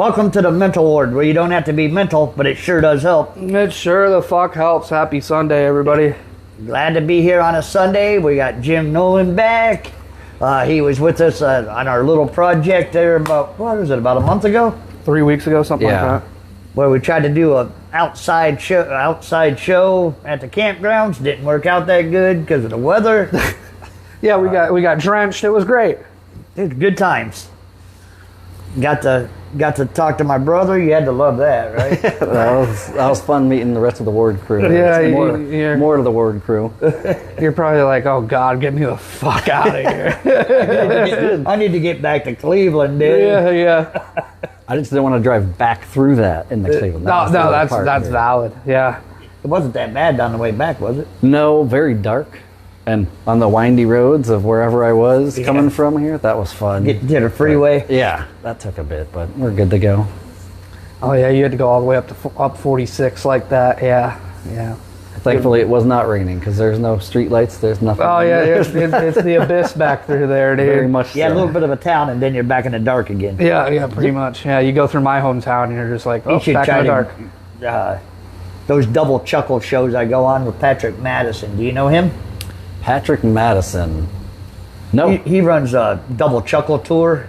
Welcome to the mental ward, where you don't have to be mental, but it sure does help. It sure the fuck helps. Happy Sunday, everybody. Glad to be here on a Sunday. We got Jim Nolan back. He was with us on our little project there about a month ago? 3 weeks ago, something like that. Where we tried to do a outside show at the campgrounds. Didn't work out that good because of the weather. Yeah, we got drenched. It was great. It was good times. Got to talk to my brother. You had to love that, right? that was fun meeting the rest of the ward crew. Yeah, more to the ward crew. You're probably like, oh God, get me the fuck out of here. I need to get back to Cleveland, dude. Yeah. I just didn't want to drive back through that in the Cleveland. That's valid. Yeah. It wasn't that bad on the way back, was it? No, very dark. And on the windy roads of wherever I was coming from here, that was fun. Get to the freeway. Yeah, that took a bit, but we're good to go. Oh yeah, you had to go all the way up 46 like that. Yeah. Thankfully, it was not raining because there's no street lights. There's nothing. Oh yeah, it's the abyss back through there, dude. Very much. Yeah, so. a little bit of a town, and then you're back in the dark again. Yeah, pretty much. Yeah, you go through my hometown, and you're just like, oh, should back try in the dark. Those double chuckle shows I go on with Patrick Madison. Do you know him? Patrick Madison. No. He runs a double chuckle tour.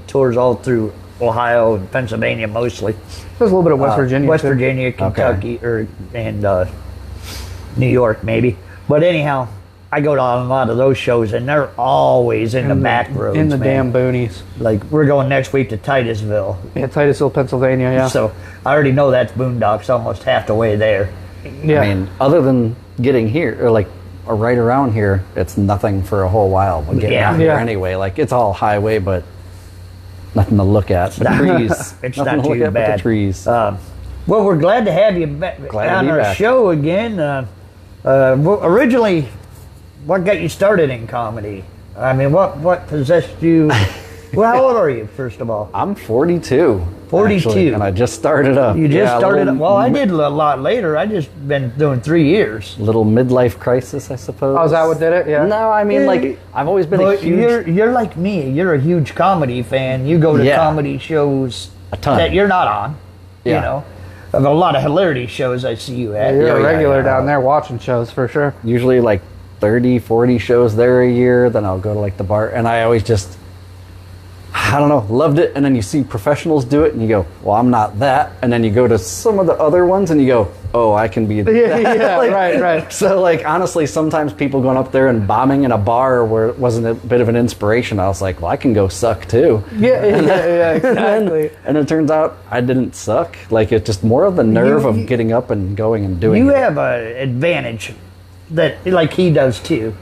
Tours all through Ohio and Pennsylvania mostly. There's a little bit of West Virginia. West too. Virginia, Kentucky, and New York maybe. But anyhow, I go to a lot of those shows, and they're always in the back roads. In the man. damn boonies. Like, we're going next week to Titusville. Yeah, Titusville, Pennsylvania, yeah. So I already know that's boondocks almost half the way there. Yeah. I mean, other than getting here, or right around here, it's nothing for a whole while. But getting out here anyway, like it's all highway, but nothing to look at. The trees. It's nothing not to look too at bad. But the trees. Well, we're glad to have you back on our show again. Originally, what got you started in comedy? I mean, what possessed you? Well, how old are you, first of all? I'm 42. 42. Actually, and I just started up. You just started up? Well, I did a lot later. I just been doing 3 years. Little midlife crisis, I suppose. Oh, is that what did it? Yeah. No, I mean, like, I've always been a huge... You're like me. You're a huge comedy fan. You go to comedy shows a ton that you're not on, you know. Of a lot of hilarity shows I see you at. You're a regular down there watching shows, for sure. Usually, like, 30, 40 shows there a year. Then I'll go to, like, the bar. And I always just... I don't know, loved it, and then you see professionals do it, and you go, well, I'm not that, and then you go to some of the other ones, and you go, oh, I can be that. Yeah, like, right. So, like, honestly, sometimes people going up there and bombing in a bar where it wasn't a bit of an inspiration, I was like, well, I can go suck, too. Yeah, exactly. And it turns out I didn't suck. Like, it's just more of the nerve of getting up and going and doing it. You have an advantage that, like he does, too.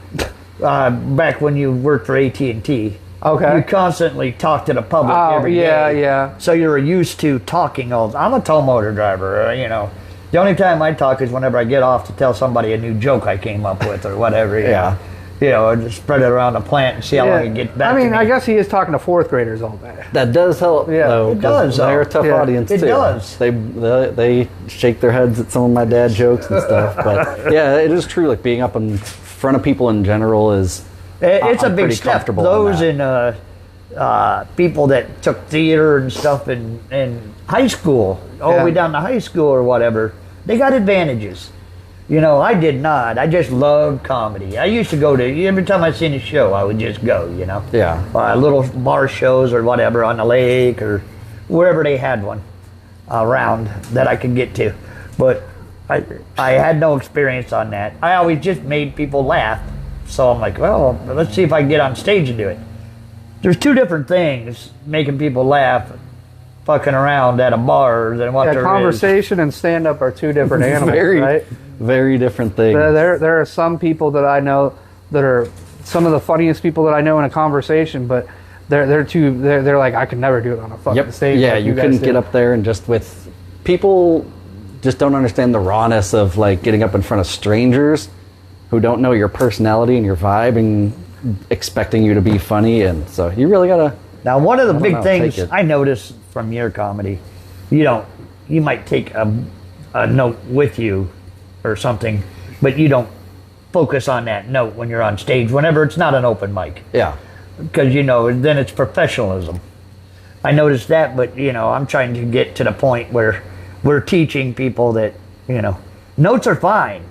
Back when you worked for AT&T. Okay. You constantly talk to the public every day. Yeah. So you're used to talking all. I'm a tow motor driver, you know. The only time I talk is whenever I get off to tell somebody a new joke I came up with or whatever. You know, or just spread it around the plant and see how long it gets back. I mean, to me. I guess he is talking to fourth graders all day. That does help, though. It does. They're a tough audience, too. It does. They shake their heads at some of my dad jokes and stuff. But, yeah, it is true. Like, being up in front of people in general is... It's I'm a big step. Those in... people that took theater and stuff in high school, all the way down to high school or whatever, they got advantages. You know, I did not. I just loved comedy. I used to go to, every time I seen a show, I would just go, you know. Yeah. Little bar shows or whatever on the lake or wherever they had one around that I could get to. But I had no experience on that. I always just made people laugh. So I'm like, well, let's see if I can get on stage and do it. There's two different things, making people laugh, fucking around at a bar than what there is. Conversation and stand-up are two different animals, right? Very different things. There are some people that I know that are some of the funniest people that I know in a conversation, but they're like, I could never do it on a fucking stage. Yeah, like you couldn't get up there and just with people just don't understand the rawness of like getting up in front of strangers who don't know your personality and your vibe and expecting you to be funny, and so you really gotta. Now, one of the big things I noticed from your comedy, you might take a note with you or something, but you don't focus on that note when you're on stage, whenever it's not an open mic. Yeah. Because, then it's professionalism. I noticed that, but I'm trying to get to the point where we're teaching people that notes are fine,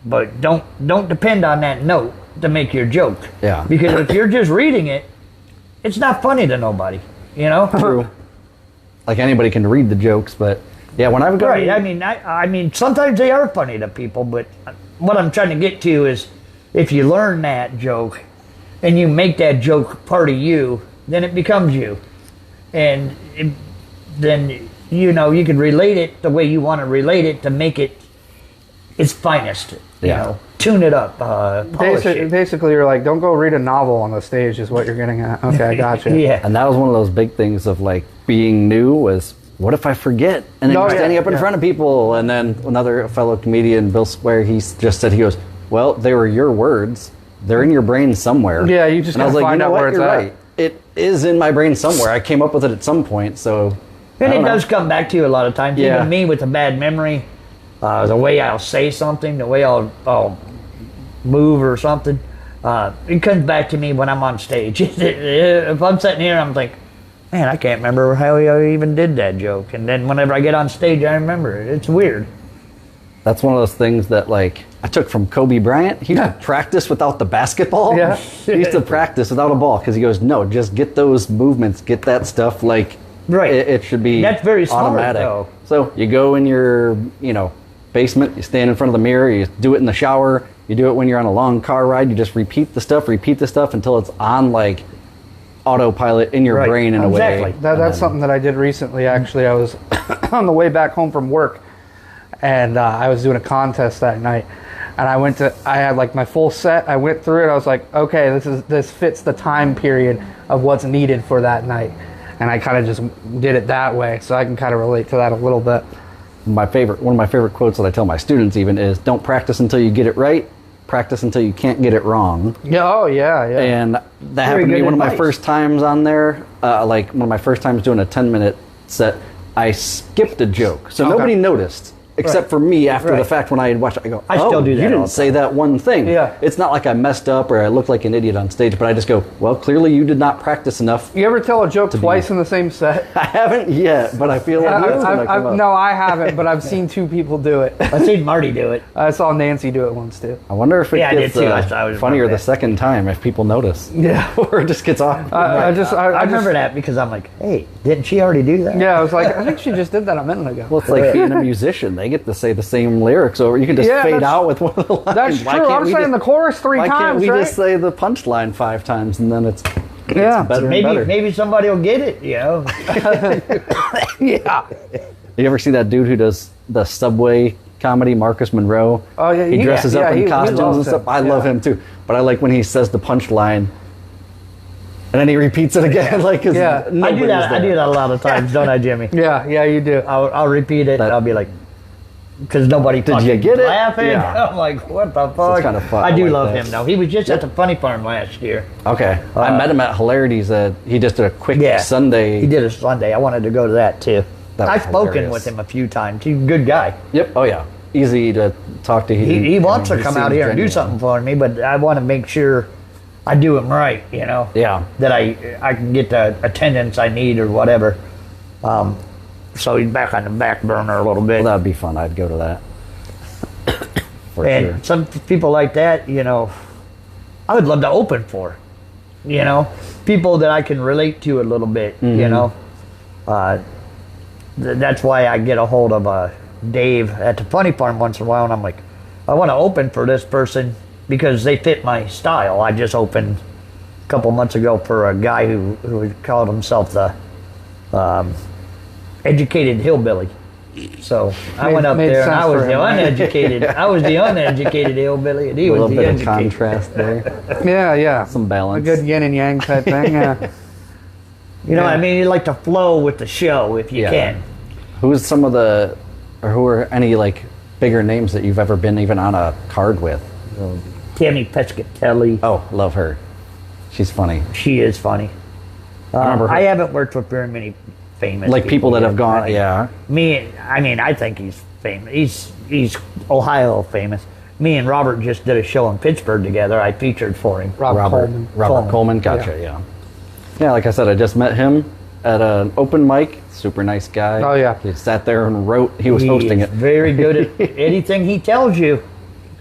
but don't depend on that note to make your joke. Yeah. Because if you're just reading it, it's not funny to nobody. True. Like anybody can read the jokes, but yeah, when I've got Right. I mean, sometimes they are funny to people, but what I'm trying to get to is, if you learn that joke and you make that joke part of you, then it becomes you, and then you can relate it the way you want to relate it to make it its finest. Tune it up, polish it. Basically, you're like, don't go read a novel on the stage, is what you're getting at. Okay, I gotcha. Yeah. And that was one of those big things of like being new was, what if I forget? And then you're standing up in front of people. And then another fellow comedian, Bill Square, he just said, he goes, well, they were your words. They're in your brain somewhere. Yeah, you just and I was gotta like, find out where it's you're at. right. It is in my brain somewhere. I came up with it at some point, so. And it does come back to you a lot of times. Yeah. Even me with a bad memory, the way I'll say something, the way I'll move or something, it comes back to me when I'm on stage. If I'm sitting here, I'm like, man, I can't remember how I even did that joke. And then whenever I get on stage, I remember it. It's weird. That's one of those things that, like, I took from Kobe Bryant. He used to practice without the basketball. Yeah. He used to practice without a ball because he goes, no, just get those movements, get that stuff. Like, Right. it should be That's very smart, automatic. though. So you go in your, basement, you stand in front of the mirror, you do it in the shower, you do it when you're on a long car ride, you just repeat the stuff until it's on, like, autopilot in your Right. brain in a way. Exactly. That's something that I did recently, actually. I was on the way back home from work, and I was doing a contest that night. And I had like my full set. I went through it. I was like, okay, this fits the time period of what's needed for that night. And I kind of just did it that way. So I can kind of relate to that a little bit. One of my favorite quotes that I tell my students even is, don't practice until you get it right, practice until you can't get it wrong. Yeah. Oh, yeah. And that happened to me one of my first times on there, like one of my first times doing a 10-minute set. I skipped a joke, so nobody noticed. Except for me after the fact when I had watched it, I go, I still do that you all didn't the say time. that one thing. Yeah. It's not like I messed up or I looked like an idiot on stage, but I just go, well, clearly you did not practice enough. You ever tell a joke twice in the same set? I haven't yet, but I feel like it's gonna come up. No, I haven't, but I've seen two people do it. I've seen Marty do it. I saw Nancy do it once, too. I wonder if it Yeah, I gets did too. I was funnier about the that. second time if people notice. Yeah. Or it just gets off. I remember that because I'm like, hey, didn't she already do that? Yeah, I was like, I think she just did that a minute ago. Well, it's like being a musician. They get to say the same lyrics over. You can just fade out with one of the lines. That's Why true. can't I'm we saying just- the chorus three Why times, can't we right? just say the punchline 5 times and then it's Yeah. better and better? Maybe somebody will get it. Yeah. You ever see that dude who does the subway comedy, Marcus Monroe? Oh, yeah, He dresses up in costumes and loves stuff. him. I love him too. But I like when he says the punchline and then he repeats it again. Like, 'cause Yeah. I do nobody's that. I there. do that a lot of times, don't I, Jimmy? Yeah, you do. I'll repeat it. That- I'll be like, because nobody Did fucking you get it? laughing. Yeah. I'm like, what the fuck? kind of fun. I I do like love that. him though. He was just at the Funny Farm last year. Okay. I met him at Hilarities. He just did a quick Yeah, Sunday. He did a Sunday. I wanted to go to that too. That was I've spoken hilarious. with him a few times. He's a good guy. Yep. Oh yeah. Easy to talk to. He wants to he come out seems here and do genuine. something for me, but I want to make sure I do him right. Yeah. That I can get the attendance I need or whatever. So he's back on the back burner a little bit. Well, that'd be fun. I'd go to that. For And sure. some people like that, I would love to open for. People that I can relate to a little bit. That's why I get a hold of Dave at the Funny Farm once in a while, and I'm like, I want to open for this person because they fit my style. I just opened a couple months ago for a guy who called himself the educated hillbilly. So I went up made there and I sense was for the him, right? uneducated. I was the uneducated hillbilly, and he A was little the bit of educated. contrast there. Yeah. Some balance. A good yin and yang type thing, yeah. I mean, you like to flow with the show if you Yeah. can. Who's some of the, or who are any like bigger names that you've ever been even on a card with? Tammy Pescatelli. Oh, love her. She's funny. She is funny. remember her. I haven't worked with very many famous Like people that yet. have gone, I mean, yeah. I think he's famous. He's Ohio famous. Me and Robert just did a show in Pittsburgh together. I featured for him. Robert Coleman. Robert Coleman, gotcha, yeah. Yeah, like I said, I just met him, at an open mic. Super nice guy. Oh, yeah. He sat there and wrote. He was He hosting is it. very good at anything he tells you.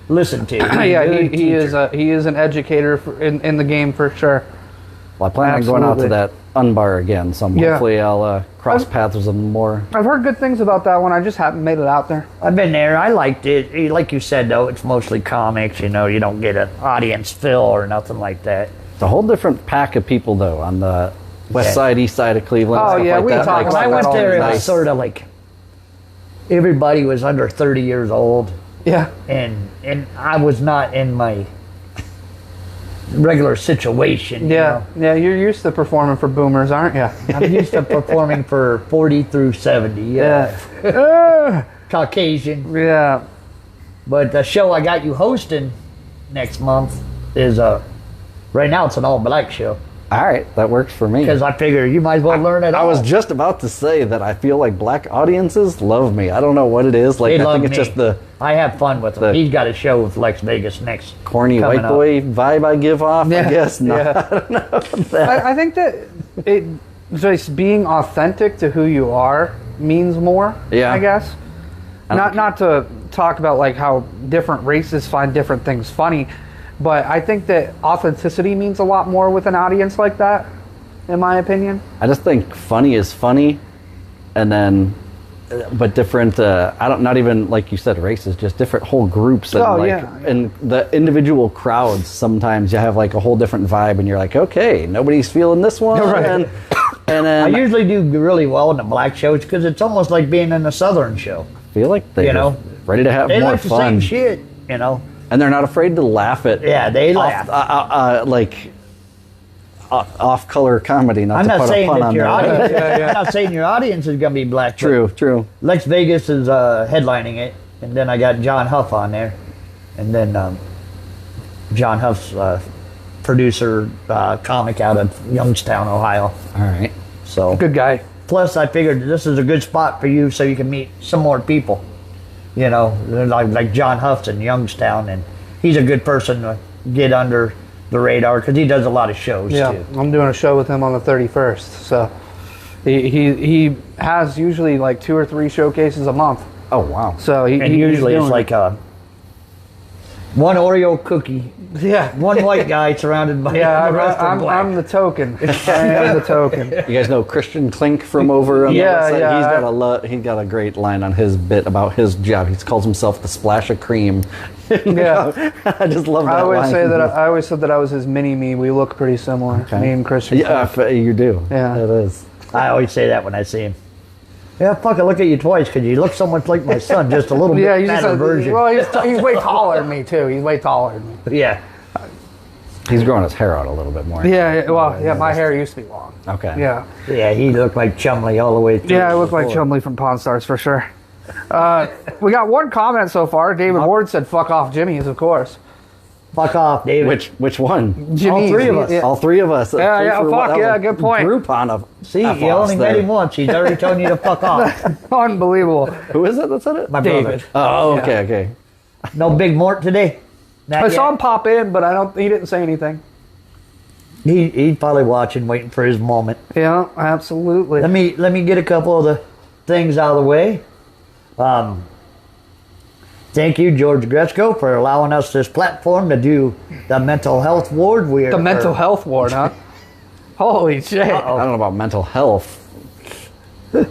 Listen to. He's a Yeah, good he is teacher. he is an educator in the game for sure. Well, I plan on going out to Absolutely. that unbar again, so Yeah. hopefully I'll cross paths with him more. I've heard good things about that one. I just haven't made it out there. I've been there. I liked it. Like you said, though, it's mostly comics. You know, you don't get an audience fill or nothing like that. It's a whole different pack of people, though, on the west Yeah. side, east side of Cleveland. Oh, stuff yeah, like we that. talk Like, When I about went that all there, the it time. was sort of like everybody was under 30 years old, Yeah. and I was not in my regular situation. you Yeah. know. Yeah, you're used to performing for boomers, aren't you? I'm used to performing for 40 through 70. Yeah. Uh, Caucasian. yeah. But the show I got you hosting next month is right now it's an all black show all right, that works for me. because I figure you might as well learn it I all. was just about to say that I feel like black audiences love me. I don't know what it is. Like They I love think it's me. just the I have fun with him. the- He's got a show with Lex Vegas next. corny coming white up. boy vibe I give off. Yeah. I guess not. Yeah. I think that it just being authentic to who you are means more. Yeah. I guess. Not to talk about like how different races find different things funny, but I think that authenticity means a lot more with an audience like that, in my opinion. I just think funny is funny, and then, but different. I don't. Not even like you said, races. Just different whole groups. And Oh, like, yeah. And the individual crowds. Sometimes you have like a whole different vibe, and you're like, okay, nobody's feeling this one. Right. And I then usually do really well in the black shows because it's almost like being in a southern show. feel like they're You know, ready to have They more like the fun, same shit, you know. and they're not afraid to laugh at. Yeah, they off, laugh. like off-color comedy. Not I'm to not put saying a pun that on your there. audience. Yeah. I'm not saying your audience is gonna be black. but True, true. Lex Vegas is headlining it, and then I got John Huff on there, and then John Huff's producer, comic out of Youngstown, Ohio. All right. So Good guy. plus, I figured this is a good spot for you so you can meet some more people. You know, like John Huff's in Youngstown, and he's a good person to get under the radar because he does a lot of shows Yeah, too. I'm doing a show with him on the 31st. So he has usually like 2 or 3 showcases a month. Oh wow. So And he's usually it's doing like one Oreo cookie, it. Yeah. one white guy surrounded by Yeah, the rest are I'm black. the token. I am the token. You guys know Christian Klink from over on the Yeah, west side? yeah. He's got a great line on his bit about his job. He calls himself the splash of cream. Yeah. I just love that I always line. say that I always said that I was his mini me. We look pretty similar. Okay. Me and Christian. Yeah, you do. Yeah. It is. I always say that when I see him. Yeah, fuck, I look at you twice because you look so much like my son, just a little Yeah, bit he's just fatter version. well, he's way taller than me too. He's way taller than me. Yeah. He's growing his hair out a little bit more. Yeah, well, yeah, my hair used to be long. Okay. Yeah. Yeah, he looked like Chumley all the way through. Yeah, I look like before. Chumley from Pawn Stars for sure. We got one comment so far. David Ward said, "Fuck off, Jimmy's," of course. Fuck off, David. Which one? Jimmy's. three of us. Yeah. All three of us. Yeah, Three yeah, for fuck, one. That yeah, was good point. Groupon of See, you F-offs only met there. him once. He's already telling you to fuck off. Unbelievable. Who is it that said it? My David. brother. Oh, okay, okay. No Big Mort today? Not I saw yet? him pop in, but he didn't say anything. He's probably watching, waiting for his moment. Yeah, absolutely. Let me get a couple of the things out of the way. Thank you, George Gretzko, for allowing us this platform to do the mental health ward. The mental health ward, huh? Holy shit. I don't know about mental health.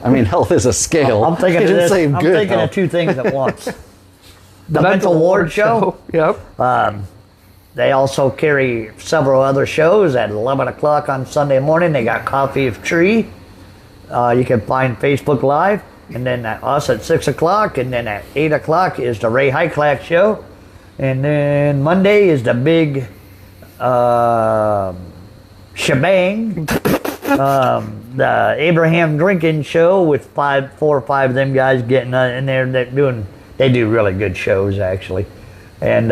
I mean, health is a scale. I'm thinking He of didn't this. say I'm good thinking health. of two things at once. The mental ward show. Yep. They also carry several other shows at 11 o'clock on Sunday morning. They got Coffee of Tree. You can find Facebook Live. And then us at 6 o'clock. And then at 8 o'clock is the Ray Hyclack show. And then Monday is the big shebang. The Abraham Drinking show with 4 or 5 of them guys getting in there. They do really good shows, actually. And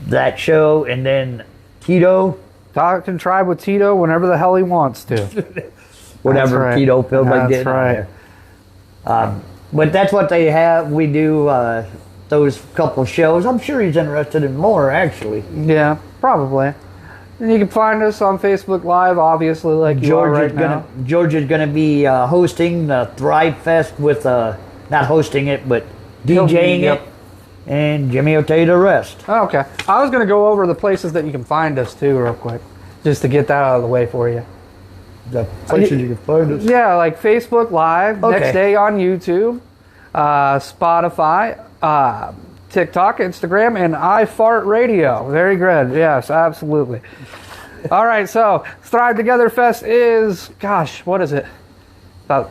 that show, and then Tito, Talk and tribe with Tito whenever the hell he wants to. whatever right. Tito feels like That's getting right. on there. But that's what they have. We do those couple shows. I'm sure he's interested in more, actually. Yeah, probably. And you can find us on Facebook Live, obviously, like you are right now. George is gonna be hosting the Thrive Fest with not hosting it, but DJing it, and Jimmy will tell you the rest. Oh, okay. I was going to go over the places that you can find us, too, real quick, just to get that out of the way for you. The places you can find us? Yeah, like Facebook Live, next day on YouTube, Spotify, TikTok, Instagram, and iFartRadio. Very good. Yes, absolutely. All right, so Thrive Together Fest is, gosh, what is it? About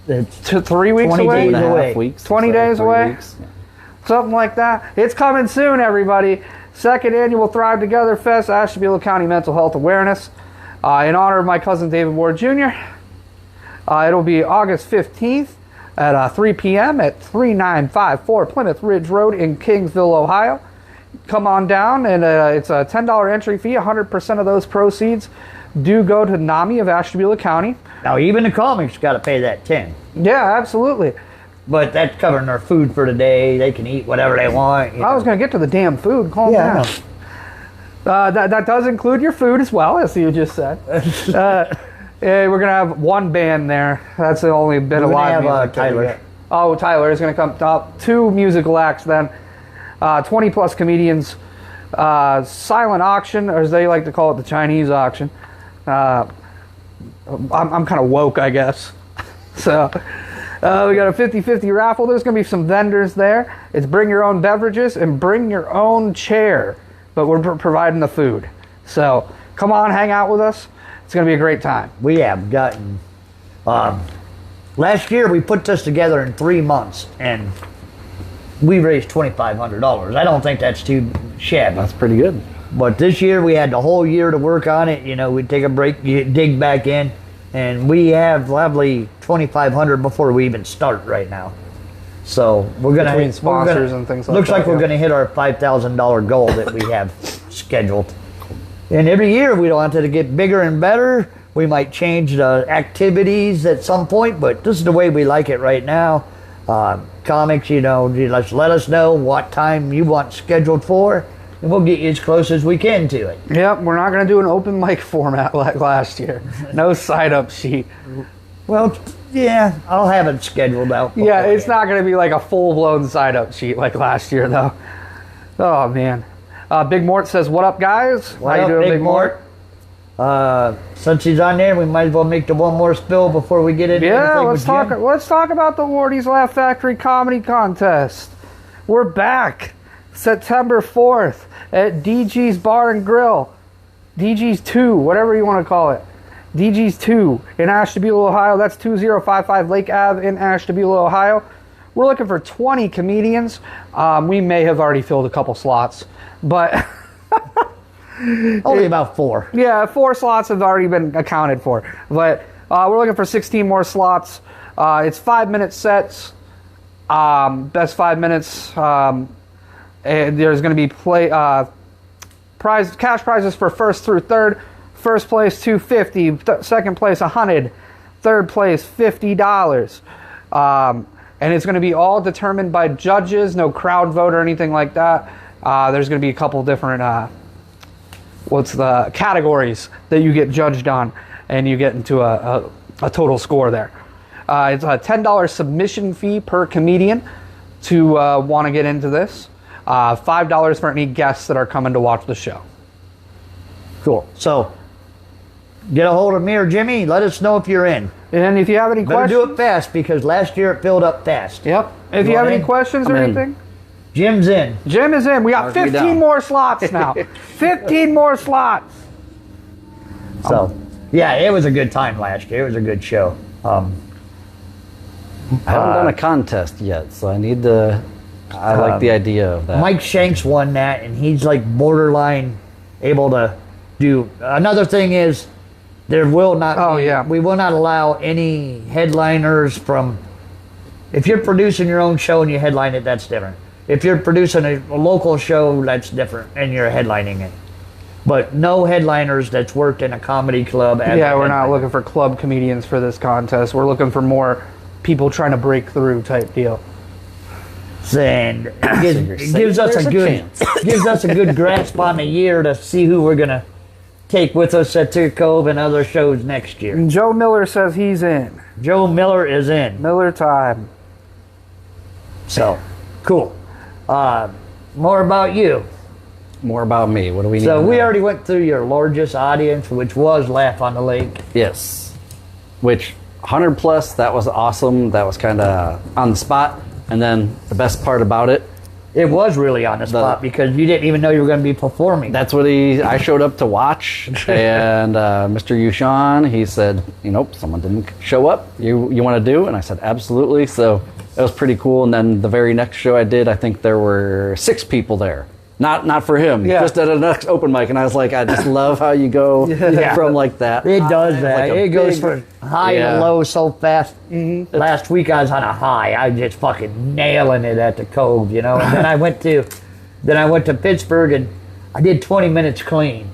It's 3 weeks 20 away? days away. Weeks, 20 days away? Weeks. Yeah. Something like that. It's coming soon, everybody. Second annual Thrive Together Fest, Ashtabula County Mental Health Awareness. In honor of my cousin David Ward Jr. It'll be August 15th at 3 p.m. at 3954 Plymouth Ridge Road in Kingsville, Ohio. Come on down, and it's a $10 entry fee. 100% of those proceeds do go to NAMI of Ashtabula County. Now, even the comics got to pay that 10. Yeah, absolutely. But that's covering their food for the day. They can eat whatever they want. I was going to get to the damn food. Calm down. That does include your food as well, as you just said. We're going to have one band there. That's the only bit of live music. Tyler. Oh, Tyler is going to come up. 2 musical acts then. 20 plus comedians. Silent auction, or as they like to call it, the Chinese auction. I'm kind of woke, I guess. So we got a 50-50 raffle. There's going to be some vendors there. It's bring your own beverages and bring your own chair. But we're providing the food. So come on, hang out with us. It's going to be a great time. We have gotten... last year, we put this together in 3 months, and we raised $2,500. I don't think that's too shabby. That's pretty good. But this year, we had the whole year to work on it. You know, we'd take a break, dig back in, and we have lovely $2,500 before we even start right now. So we're gonna between sponsors and things like looks that. Looks like we're gonna hit our $5,000 goal that we have scheduled. And every year we want it to get bigger and better. We might change the activities at some point, but this is the way we like it right now. Comics, you know, let us know what time you want scheduled for, and we'll get you as close as we can to it. Yep, we're not going to do an open mic format like last year. No sign-up sheet. Well, yeah, I'll have it scheduled out. Yeah, it's not going to be like a full-blown sign-up sheet like last year, though. Oh, man. Big Mort says, what up, guys? How you doing, Big Mort? Since he's on there, we might as well make the one more spill before we get into let's talk about the Wardie's Laugh Factory Comedy Contest. We're back September 4th at DG's Bar and Grill. DG's 2, whatever you want to call it. DG's 2 in Ashtabula, Ohio. That's 2055 Lake Ave in Ashtabula, Ohio. We're looking for 20 comedians. We may have already filled a couple slots, but... Only about 4. Yeah, 4 slots have already been accounted for. But we're looking for 16 more slots. It's 5-minute sets. Best 5 minutes. And there's going to be cash prizes for first through third. First place $250, second place $100, third place $50. And it's going to be all determined by judges, no crowd vote or anything like that. There's going to be a couple different categories that you get judged on, and you get into a total score there. It's a $10 submission fee per comedian to want to get into this. $5 for any guests that are coming to watch the show. Cool. So get a hold of me or Jimmy. Let us know if you're in. And if you have any questions, do it fast because last year it filled up fast. Yep. If you have any questions or anything, Jim's in. Jim is in. We got 15 more slots now. 15 more slots. So, yeah, it was a good time last year. It was a good show. I haven't done a contest yet, so I need to. I like the idea of that. Mike Shanks won that, and he's like borderline able to do. Another thing is, there will not. We will not allow any headliners from. If you're producing your own show and you headline it, that's different. If you're producing a local show, that's different, and you're headlining it. But no headliners that's worked in a comedy club. We're not looking for club comedians for this contest. We're looking for more people trying to break through type deal. And it gives us a good grasp on the year to see who we're gonna take with us at Tier Cove and other shows next year. And Joe Miller says he's in. Joe Miller is in. Miller time. So, cool. More about you. More about me. What do we need? So to we know? already went through your largest audience, which was Laugh on the Lake. Yes. Which 100 plus, that was awesome. That was kind of on the spot. And then the best part about it, It was really on the spot because you didn't even know you were going to be performing. that's what I showed up to watch. And Mr. Yushan, he said, someone didn't show up. You want to do? And I said, absolutely. So it was pretty cool. And then the very next show I did, I think there were 6 people there. Not for him, just at a next open mic. And I was like, I just love how you go from like that. It does that. Like it goes from high to low so fast. Mm-hmm. Last week I was on a high. I was just fucking nailing it at the Cove, And then I went to Pittsburgh and I did 20 minutes clean,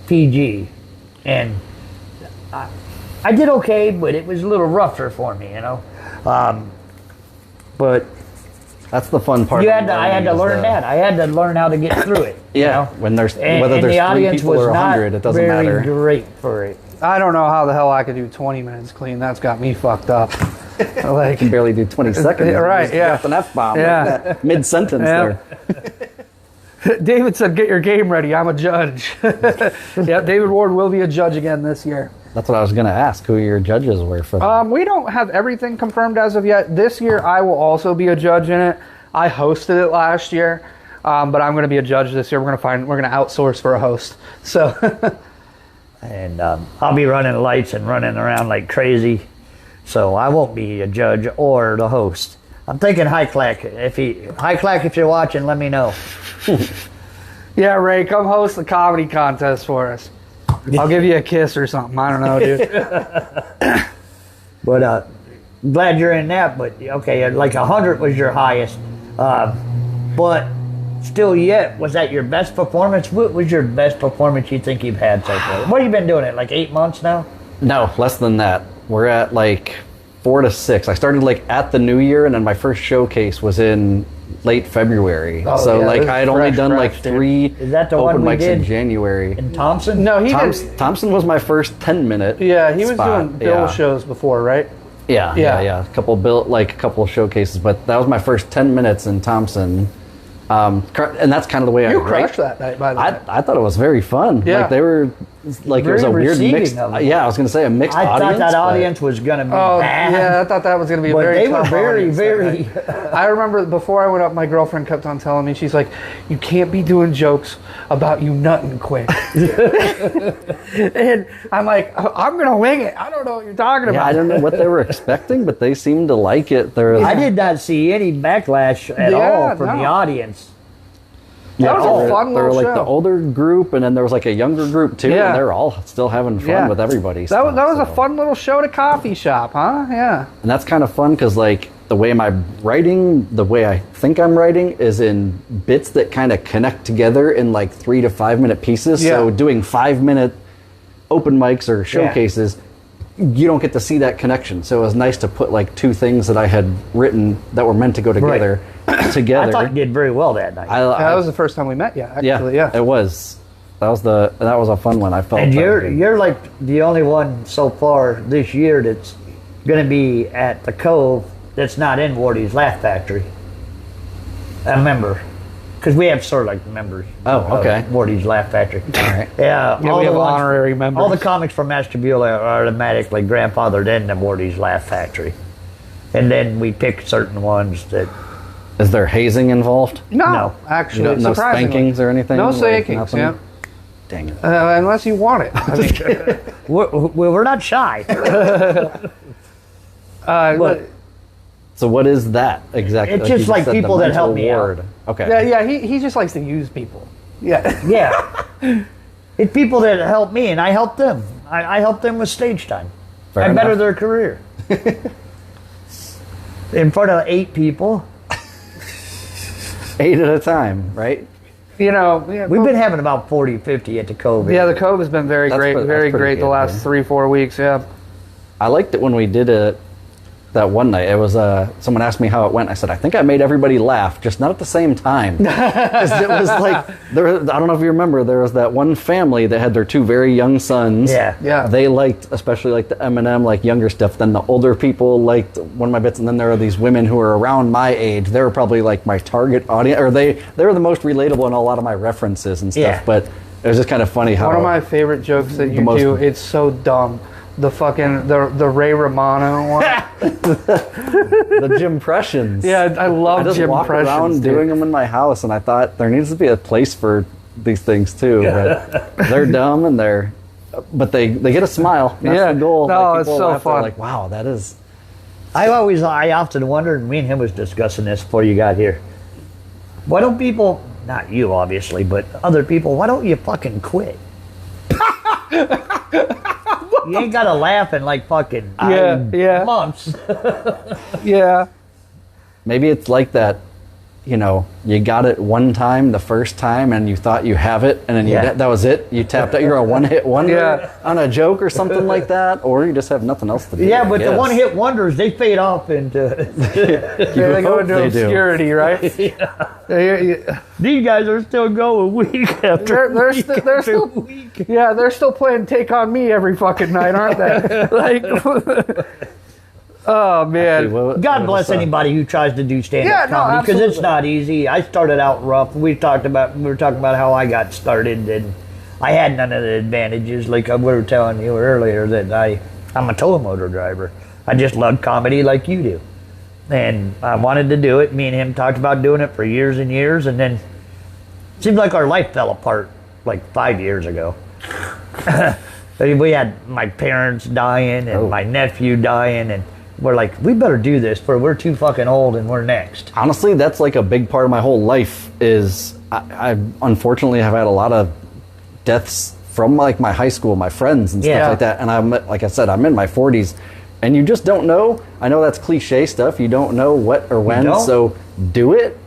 PG, and I did okay, but it was a little rougher for me, But that's the fun part. I had to learn that. I had to learn how to get through it. When there's and whether there's the 3 audience people was or 100, not it doesn't very matter. great for it. I don't know how the hell I could do 20 minutes clean. That's got me fucked up. I can barely do 20 seconds. Right, yeah. Got an F-bomb Yeah. mid sentence there. David said, get your game ready. I'm a judge. Yeah, David Ward will be a judge again this year. That's what I was going to ask, who your judges were for that. We don't have everything confirmed as of yet. This year, I will also be a judge in it. I hosted it last year, but I'm going to be a judge this year. We're going to outsource for a host. So, And I'll be running lights and running around like crazy, so I won't be a judge or the host. I'm thinking High Clack. If you're watching, let me know. yeah, Ray, come host the comedy contest for us. I'll give you a kiss or something. I don't know, dude. But glad you're in that. But okay, like 100 was your highest. But still yet, was that your best performance? What was your best performance you think you've had so far? What have you been doing it, like 8 months now? No, less than that. We're at like 4 to 6. I started like at the new year, and then my first showcase was in late February. So like I had only done like 3 Is that the open one we mics did in January. in Thompson? No, he did. Thompson was my first 10-minute. Yeah, he was spot. doing bill shows before, right? Yeah. A couple of showcases, but that was my first 10 minutes in Thompson. And that's kind of the way You crushed that night, by the way. I thought it was very fun. Yeah. Like they were, like it was a Very weird receiving mixed. of it. Yeah, I was going to say a mixed I audience. thought that but- audience was going to be Oh, bad. yeah, I thought that was going to be a But very they were tough very, audience that very. night. I remember before I went up, my girlfriend kept on telling me, she's like, you can't be doing jokes about you nutting quick. And I'm like, I'm going to wing it. I don't know what you're talking Yeah, about. I don't know what they were expecting, but they seemed to like it. I did not see any backlash at all from the audience. That was a fun They were little like show. the older group, and then there was like a younger group too, Yeah. and they were all still having fun with everybody. That was a fun little show at a coffee shop, huh? Yeah. And that's kind of fun because like the way my writing, the way I think I'm writing is in bits that kind of connect together in like 3 to 5 minute pieces. Yeah. So doing 5-minute open mics or showcases, you don't get to see that connection. So it was nice to put like 2 things that I had written that were meant to go together together. I thought you did very well that night. That was the first time we met, actually, yeah. It was. That was a fun one. I felt. And that was good. you're like the only one so far this year that's going to be at the Cove that's not in Wardie's Laugh Factory. A member. Because we have sort of like members. Oh, okay. Wardie's Laugh Factory. All right. Yeah, Yeah, we have honorary members. All the comics from Ashtabula are automatically grandfathered into Wardie's Laugh Factory. And then we pick certain ones that... Is there hazing involved? No, actually, No surprisingly. spankings or anything? No Like spankings, nothing? yeah. Dang it. Unless you want it. I mean, We're not shy. but, So what is that exactly? It's just you like said, people the that help mental me out. ward. Okay. yeah, he just likes to use people. Yeah. Yeah. It's people that help me, and I help them. I help them with stage time. Fair I better enough. their career. In front of 8 people. 8 at a time, right? You know, We've been having about 40, 50 at the Cove. Yeah, the Cove has been very That's great, pretty- very that's pretty great the good, last yeah. 3-4 weeks. Yeah. I liked it when we did it that one night. It was someone asked me how it went. I said, I think I made everybody laugh, just not at the same time. 'Cause it was like, I don't know if you remember, there was that one family that had their 2 very young sons. Yeah. They liked, especially like the Eminem, like younger stuff. Then the older people liked one of my bits. And then there are these women who are around my age. They were probably like my target audience, or they were the most relatable in a lot of my references and stuff. Yeah. But it was just kind of funny how... One of my favorite jokes that you do, it's so dumb. The fucking, the Ray Romano one. the Jim Impressions. Yeah, I love Jim Jim walk Impressions. around doing them in my house, and I thought there needs to be a place for these things too. But they're dumb and but they get a smile. That's the goal. No, like, it's so laugh, fun. like, wow, that is... I often wondered, and me and him was discussing this before you got here. Why don't people, not you obviously, but other people, why don't you fucking quit? You ain't gotta laugh in like fucking months. Yeah. Maybe it's like that, you know, you got it one time, the first time, and you thought you have it, and then that was it. You tapped out. You're a one-hit wonder on a joke or something like that, or you just have nothing else to do. Yeah, but the one-hit wonders, they fade off into... They go into obscurity, right? These guys are still going week after they're week they're after still week. Yeah, they're still playing Take On Me every fucking night, aren't they? Like, oh man. God bless anybody who tries to do stand-up comedy, because it's not easy. I started out rough. We were talking about how I got started, and I had none of the advantages. Like we were telling you earlier, that I'm a tow motor driver. I just love comedy like you do, and I wanted to do it. Me and him talked about doing it for years and years, and then it seemed like our life fell apart like 5 years ago. We had my parents dying and my nephew dying, and we're like, we better do this, for we're too fucking old and we're next. Honestly, that's like a big part of my whole life is I unfortunately have had a lot of deaths from like my high school, my friends and stuff like that. And I'm, like I said, I'm in my 40s, and you just don't know. I know that's cliche stuff. You don't know what or when, so do it.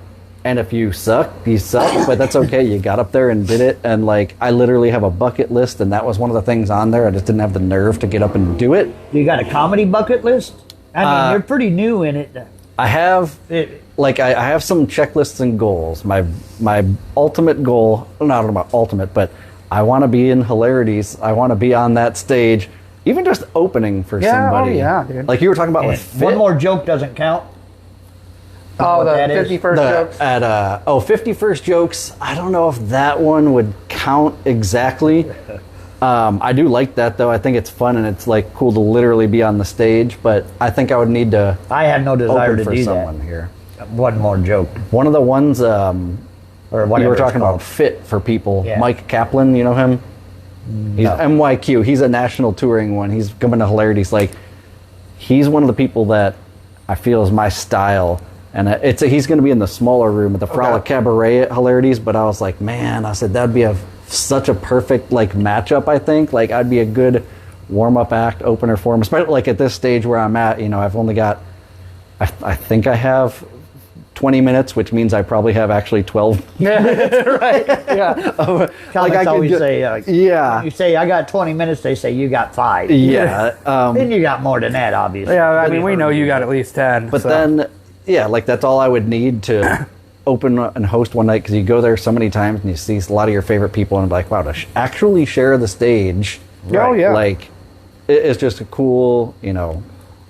And if you suck, you suck, but that's okay. You got up there and did it. And like, I literally have a bucket list, and that was one of the things on there. I just didn't have the nerve to get up and do it. You got a comedy bucket list? I mean, you're pretty new in it. I have, I have some checklists and goals. My ultimate goal, not about ultimate, but I want to be in Hilarities. I want to be on that stage, even just opening for somebody. Oh yeah, dude. Like you were talking about with Fit. One more joke doesn't count. Oh, the 51st jokes? At 51st jokes, I don't know if that one would count exactly. I do like that, though. I think it's fun, and it's like cool to literally be on the stage, but I think I would need to I had no desire to for do someone that. here. One more joke. One of the ones Or whatever you were it's talking called. about, Fit for people. Yeah. Mike Kaplan, you know him? He's MYQ. He's a national touring one. He's coming to Hilarities. Like, he's one of the people that I feel is my style. And he's going to be in the smaller room at the Frolic Cabaret at Hilarities. But I was like, man, I said that'd be such a perfect like matchup. I think like I'd be a good warm-up act opener for him, especially like at this stage where I'm at. You know, I've only got, I think I have 20 minutes, which means I probably have actually 12 minutes. Right. Yeah. Like I always say, you say I got 20 minutes, they say you got 5. Yeah. Then you got more than that, obviously. Yeah, I mean, we know you got at least 10. But then, yeah, like that's all I would need to open and host one night, because you go there so many times and you see a lot of your favorite people, and like, wow, to actually share the stage. Oh, yeah. Like, it's just a cool, you know.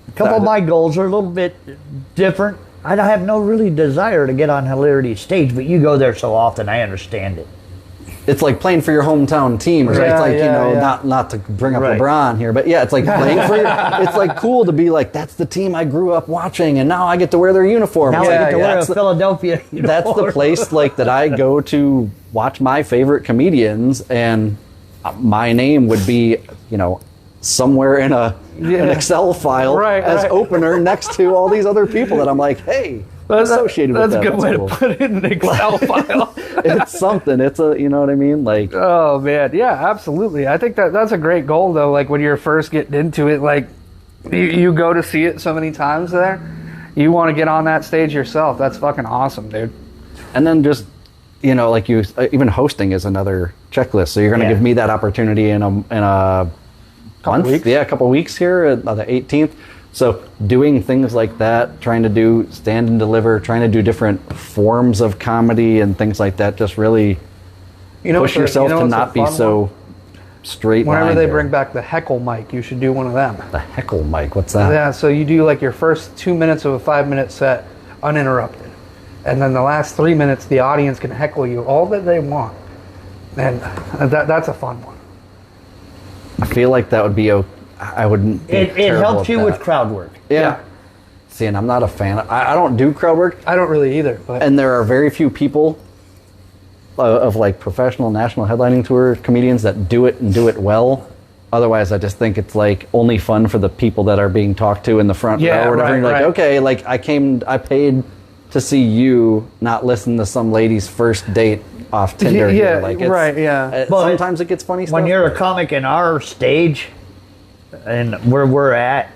A couple of my goals are a little bit different. I have no really desire to get on Hilarity's stage, but you go there so often, I understand it. It's like playing for your hometown team. Right? It's like, not to bring up LeBron here, but yeah, it's like playing for it's like cool to be like, that's the team I grew up watching, and now I get to wear their uniform. Now I get to wear a Philadelphia uniform. That's the place like that I go to watch my favorite comedians, and my name would be, you know, somewhere in an Excel file as opener next to all these other people that I'm like, hey, associated with them. That's a good way cool. to put it in an Excel file. It's something. It's a, you know what I mean? Like, oh man, yeah, absolutely. I think that's a great goal though. Like when you're first getting into it, like you go to see it so many times there, you want to get on that stage yourself. That's fucking awesome, dude. And then just, you know, like you, even hosting is another checklist. So you're going to give me that opportunity in a couple month? Weeks? Yeah, a couple weeks here, the 18th. So doing things like that, trying to do stand and deliver, trying to do different forms of comedy and things like that, just really push yourself to not be so straight. Whenever they bring back the heckle mic, you should do one of them. The heckle mic, what's that? Yeah, so you do like your first 2 minutes of a 5-minute set uninterrupted. And then the last 3 minutes, the audience can heckle you all that they want. And that's a fun one. I feel like that would be I wouldn't be It terrible helps at you that. with crowd work. Yeah. See, and I'm not a fan. I don't do crowd work. I don't really either. But And there are very few people of like professional national headlining tour comedians that do it and do it well. Otherwise, I just think it's like only fun for the people that are being talked to in the front row or whatever. Right, and you're like, right. okay, like I paid to see you, not listen to some lady's first date off Tinder. Yeah, here. Like right, yeah. But sometimes it gets funny stuff. When you're a comic in our stage and where we're at,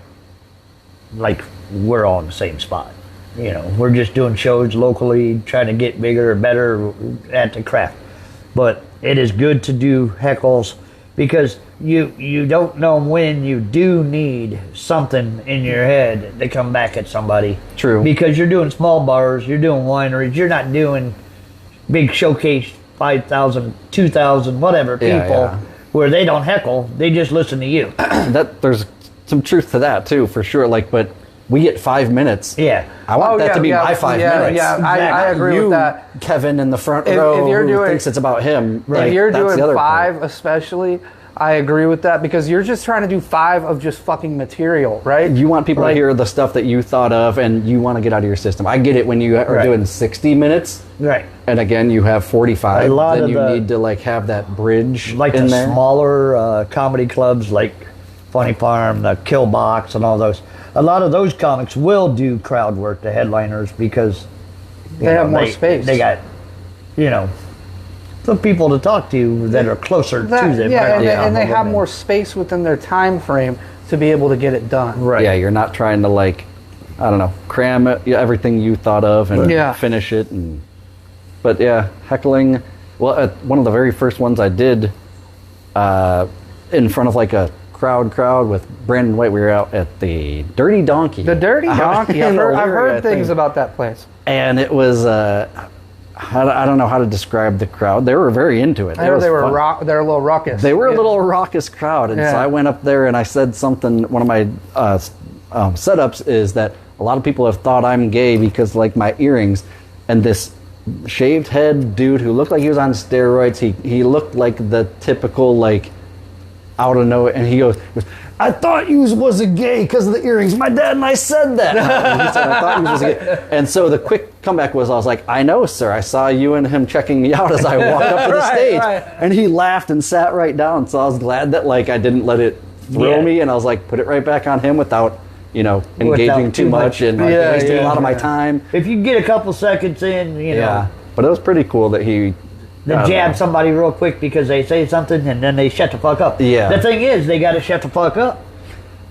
like we're all in the same spot. You know, we're just doing shows locally, trying to get bigger or better at the craft. But it is good to do heckles because you don't know when you do need something in your head to come back at somebody. True. Because you're doing small bars, you're doing wineries, you're not doing big showcase 5,000, 2,000, whatever people Yeah. where they don't heckle, they just listen to you. that there's some truth to that too, for sure. Like, but we get 5 minutes. Yeah. I want that to be my 5 minutes. Yeah, I agree you, with that. Kevin in the front If row you're who doing- thinks it's about him. If you're that's the doing other 5 part. especially, I agree with that because you're just trying to do 5 of just fucking material, right? You want people Like- to hear the stuff that you thought of and you want to get out of your system. I get it when you are Right. doing 60 minutes. Right. And again, you have 45. A lot then of you the- need to like have that bridge Like in the there. smaller comedy clubs like Funny Farm, the Kill Box, and all those. A lot of those comics will do crowd work, the headliners, because They have more space. They got, some people to talk to that are closer to them. And they have more space within their time frame to be able to get it done. Right. Yeah, you're not trying to like, I don't know, cram everything you thought of and Yeah. finish it. But yeah, heckling. Well, one of the very first ones I did in front of like a crowd with Brandon White, we were out at the Dirty Donkey. The Dirty Donkey. I've In heard Elyria, I things think. about that place. And it was, I don't know how to describe the crowd. They were very into it. I heard was they were fun. they're a little ruckus. They were a little raucous crowd, and so Yeah. I went up there and I said something. One of my setups is that a lot of people have thought I'm gay because like my earrings, and this shaved head dude who looked like he was on steroids. He looked like the typical like out of nowhere, and he goes, "I thought you was a gay because of the earrings. My dad and I said that." And he said, "I thought you was a gay." And so the quick comeback was, I was like, "I know, sir. I saw you and him checking me out as I walked up to the Right, stage." right. And he laughed and sat right down. So I was glad that like I didn't let it throw Yeah. me, and I was like, put it right back on him without engaging Without too too much much. and like, Yeah, wasting a yeah, lot of my yeah. time. If you get a couple seconds in, Yeah, but it was pretty cool that he then jab somebody real quick because they say something and then they shut the fuck up. Yeah. The thing is, they got to shut the fuck up.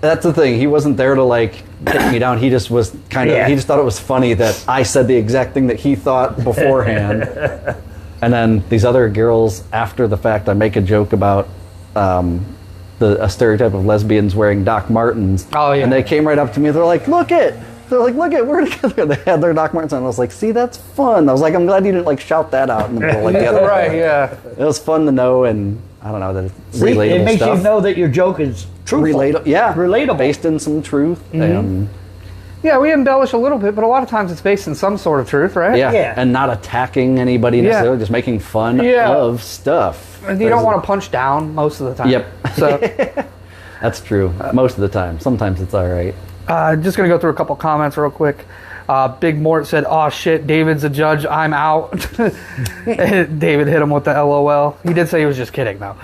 That's the thing. He wasn't there to like take me down. He just was kind of. Yeah. He just thought it was funny that I said the exact thing that he thought beforehand. And then these other girls, after the fact, I make a joke about a stereotype of lesbians wearing Doc Martens. Oh, yeah. And they came right up to me. They're like, "Look it." They're like, "Look it, we're together." They had their Doc Martens on. I was like, "See, that's fun." I was like, "I'm glad you didn't like shout that out in the middle like the other." Right, yeah. It was fun to know, and I don't know that it's See, relatable it makes stuff. you know that your joke is truthful. Yeah, Relatable. based in some truth. And Yeah, we embellish a little bit, but a lot of times it's based in some sort of truth, right? yeah, Yeah. and not attacking anybody Yeah. necessarily, just making fun Yeah. of stuff. And you don't want to punch down most of the time. Yep. So, That's true. Most of the time. Sometimes it's all right. just going to go through a couple comments real quick. Big Mort said, "Oh shit, David's a judge, I'm out." David hit him with the LOL. He did say he was just kidding, though.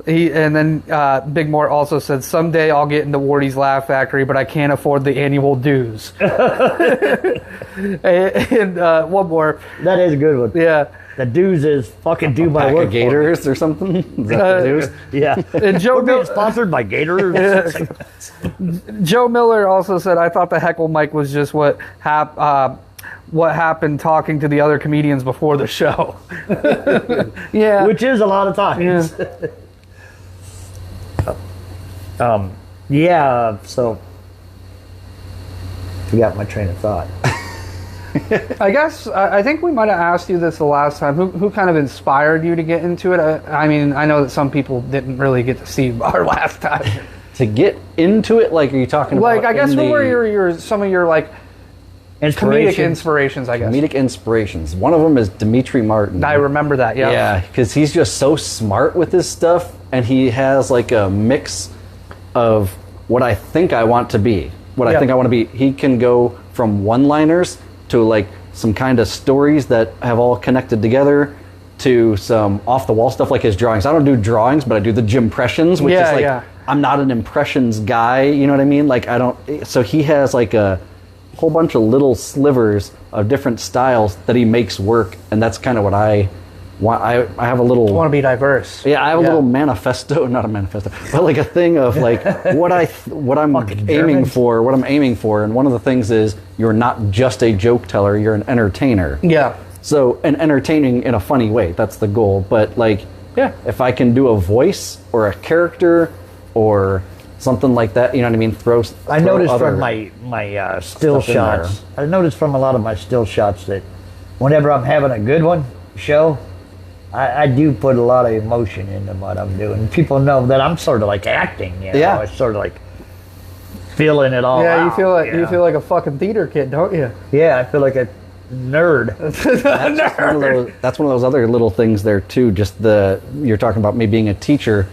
Big Mort also said, "Someday I'll get into Wardie's Laugh Factory, but I can't afford the annual dues." and one more. That is a good one. Yeah. The dues is fucking do my Pack work of Gators or something? Is that the news? for me. Yeah. And Joe We're being Mil- sponsored by Gators. Joe Miller also said, "I thought the heckle mic was just what happened talking to the other comedians before the show." Yeah. Which is a lot of times. Yeah. Yeah, so forgot my train of thought. I guess I think we might have asked you this the last time. Who kind of inspired you to get into it? I mean, I know that some people didn't really get to see our last time. To get into it, like, are you talking about? Like, I guess who were some of your like comedic inspirations? I guess comedic inspirations. One of them is Dimitri Martin. I remember that. Yeah. Yeah, because he's just so smart with his stuff, and he has like a mix of what I think I want to be. I think I want to be. He can go from one-liners to like some kind of stories that have all connected together to some off-the-wall stuff like his drawings. I don't do drawings, but I do the Jimpressions, which is like, I'm not an impressions guy, you know what I mean? Like, I don't, so he has like a whole bunch of little slivers of different styles that he makes work, and that's kind of what I want. I have a little... want to be diverse. Yeah, I have a little manifesto, not a manifesto, but like a thing of like what I'm aiming for, and one of the things is you're not just a joke teller, you're an entertainer. Yeah. So, and entertaining in a funny way, that's the goal. But like, yeah, if I can do a voice or a character or something like that, you know what I mean? I noticed from my still shots. I noticed from a lot of my still shots that whenever I'm having a good show, I do put a lot of emotion into what I'm doing. People know that I'm sort of like acting. You know? Yeah, it's sort of like feeling it all. Yeah, out, you feel like a fucking theater kid, don't you? Yeah, I feel like a nerd. That's one of those other little things there too. Just you're talking about me being a teacher.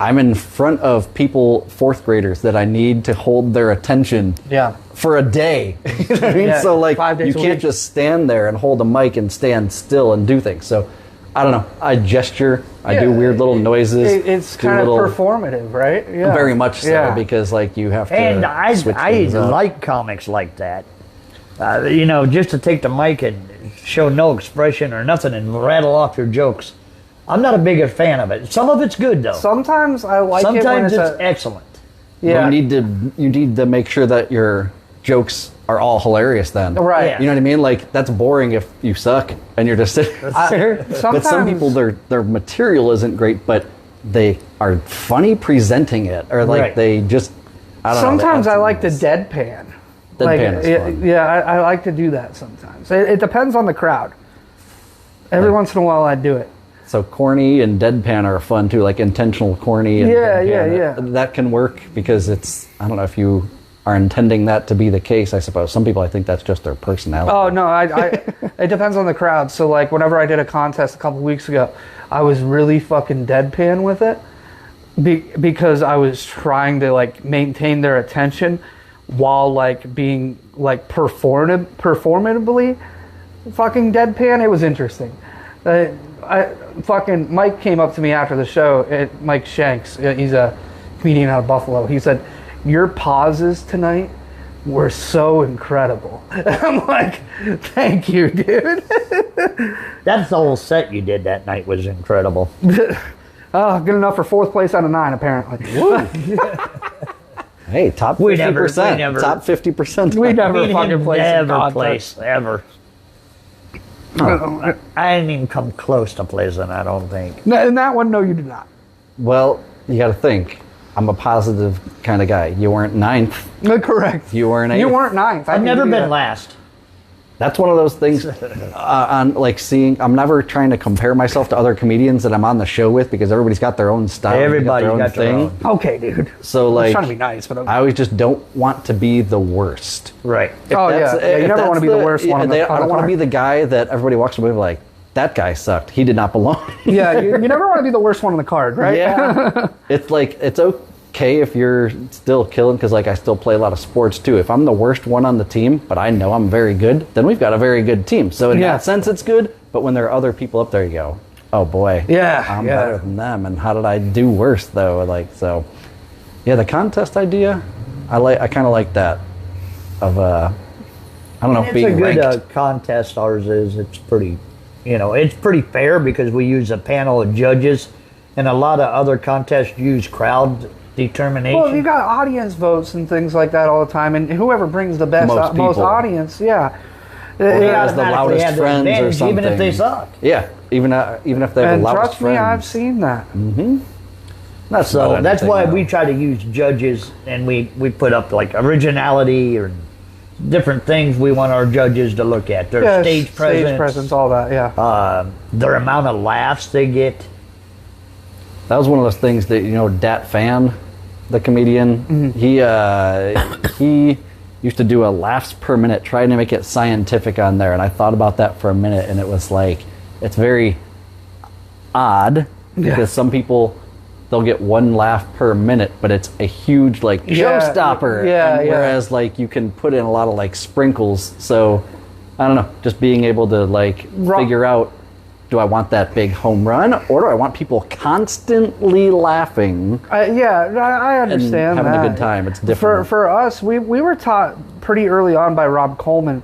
I'm in front of people, fourth graders, that I need to hold their attention for a day. You know what I mean? Yeah, so like, 5 days you a can't week. just stand there and hold a mic and stand still and do things. So I don't know. I gesture. I do weird little noises. It's kind of performative, right? Yeah. Very much so, because like you have to. And switch I things up. like comics like that. You know, just to take the mic and show no expression or nothing and rattle off your jokes. I'm not a big fan of it. Some of it's good though. Sometimes I like it when Sometimes it's excellent. Yeah. You need to make sure that your jokes are all hilarious then. Right. Yeah. You know what I mean? Like, that's boring if you suck and you're just sitting there. But some people, their material isn't great, but they are funny presenting it, or like they just, I don't know. Sometimes I like the deadpan. Deadpan is fun. Yeah, I like to do that sometimes. It depends on the crowd. Every once in a while I do it. So corny and deadpan are fun too, like intentional corny. And deadpan. That can work because it's, I don't know if you are intending that to be the case, I suppose. Some people, I think that's just their personality. Oh, no, it depends on the crowd. So, like, whenever I did a contest a couple weeks ago, I was really fucking deadpan with it because I was trying to, like, maintain their attention while, like, being, like, performatively fucking deadpan. It was interesting. Mike came up to me after the show, Mike Shanks, he's a comedian out of Buffalo. He said, "Your pauses tonight were so incredible." I'm like, "Thank you, dude." That's the whole set you did that night was incredible. Oh, good enough for 4th place out of 9, apparently. Hey, top 50%. Top 50%. We never fucking placed never place, ever. Oh, I didn't even come close to placing, I don't think. In that one, no, you did not. Well, you got to think. I'm a positive kind of guy. You weren't 9th. Correct. You weren't 8th. You weren't 9th. I've never been last. That's one of those things on like seeing. I'm never trying to compare myself to other comedians that I'm on the show with because everybody's got their own style. Everybody's got their own thing. Okay, dude. So like, I'm trying to be nice, but I always just don't want to be the worst. Right. You never want to be the worst one. I don't want to be the guy that everybody walks away with like, that guy sucked. He did not belong. Yeah, you never want to be the worst one on the card, right? Yeah. It's like, it's okay if you're still killing, because like I still play a lot of sports too. If I'm the worst one on the team, but I know I'm very good, then we've got a very good team. So in that sense, it's good. But when there are other people up there, you go, oh boy, I'm better than them. And how did I do worse though? Like, so yeah, the contest idea, I kind of like that of I don't know, being ranked. It's a good contest. Ours is. It's pretty, it's pretty fair because we use a panel of judges, and a lot of other contests use crowd determination. Well, you got audience votes and things like that all the time, and whoever brings the most audience, or has the loudest friends or something, even if they suck. Yeah, even if they have the loudest trust me, friends. I've seen that. Mm-hmm. That's So not that's anything, why though. we try to use judges, and we put up like originality or different things we want our judges to look at. Their Yeah, stage presence, all that. Yeah. their amount of laughs they get. That was one of those things that, you know, Dat Fan, the comedian, he used to do a laughs per minute, trying to make it scientific on there. And I thought about that for a minute, and it was like, it's very odd because some people, they'll get one laugh per minute, but it's a huge like showstopper. Yeah, and whereas like you can put in a lot of like sprinkles. So I don't know, just being able to like figure out, do I want that big home run, or do I want people constantly laughing? I understand and having that. a good time. It's different. For us, we were taught pretty early on by Rob Coleman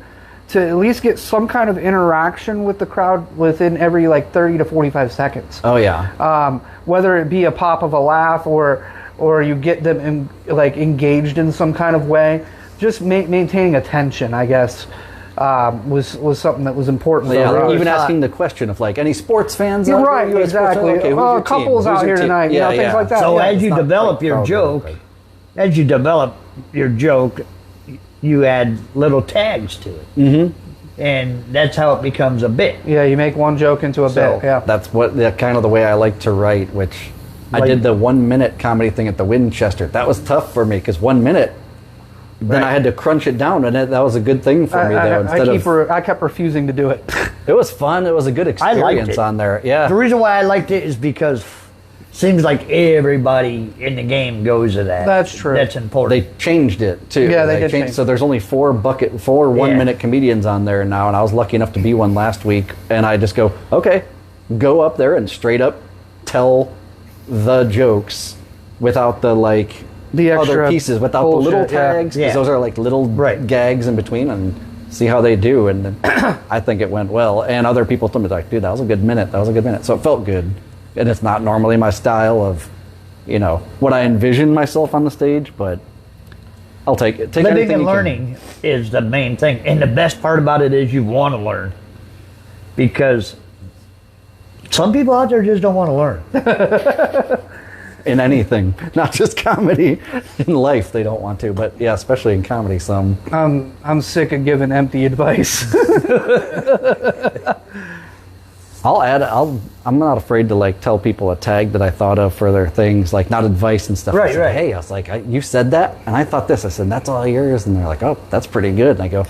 to at least get some kind of interaction with the crowd within every like 30 to 45 seconds. Oh yeah. Whether it be a pop of a laugh or you get them engaged in some kind of way, just maintaining attention, I guess, was something that was important. Yeah, for like us. even asking the question of like, any sports fans? You're out right, there? US sports fans? exactly. Okay, who's your team? Couples Who's out your here team? tonight, Yeah, things like that. So yeah. as you not develop like your probably joke, like- as you develop your joke, you add little tags to it. Mm-hmm. And that's how it becomes a bit. Yeah, you make one joke into a So, bit. Yeah. That's kind of the way I like to write, which I Like- did the 1 minute comedy thing at the Winchester. That was tough for me because 1 minute, then I had to crunch it down, and that was a good thing for me though. I kept refusing to do it. It was fun. It was a good I liked experience it. on there. Yeah. The reason why I liked it is because seems like everybody in the game goes to that. That's true. That's important. They changed it too. Yeah, they did changed. change So there's only four 1 minute comedians on there now, and I was lucky enough to be one last week. And I just go, okay, go up there and straight up tell the jokes without the The other extra pieces, without the bullshit, little yeah. tags, because Yeah. those are like little gags in between, and see how they do. And then I think it went well. And other people told me like, dude, that was a good minute. That was a good minute. So it felt good. And it's not normally my style of, what I envision myself on the stage, but I'll take it. Take Living anything and you can. learning is the main thing. And the best part about it is you want to learn. Because some people out there just don't want to learn. In anything, not just comedy. In life, they don't want to, but yeah, especially in comedy, some. I'm sick of giving empty advice. I'm not afraid to tell people a tag that I thought of for their things, not advice and stuff. Right, I say, right. Hey, I was like, you said that, and I thought this. I said, that's all yours, and they're like, oh, that's pretty good. And I go,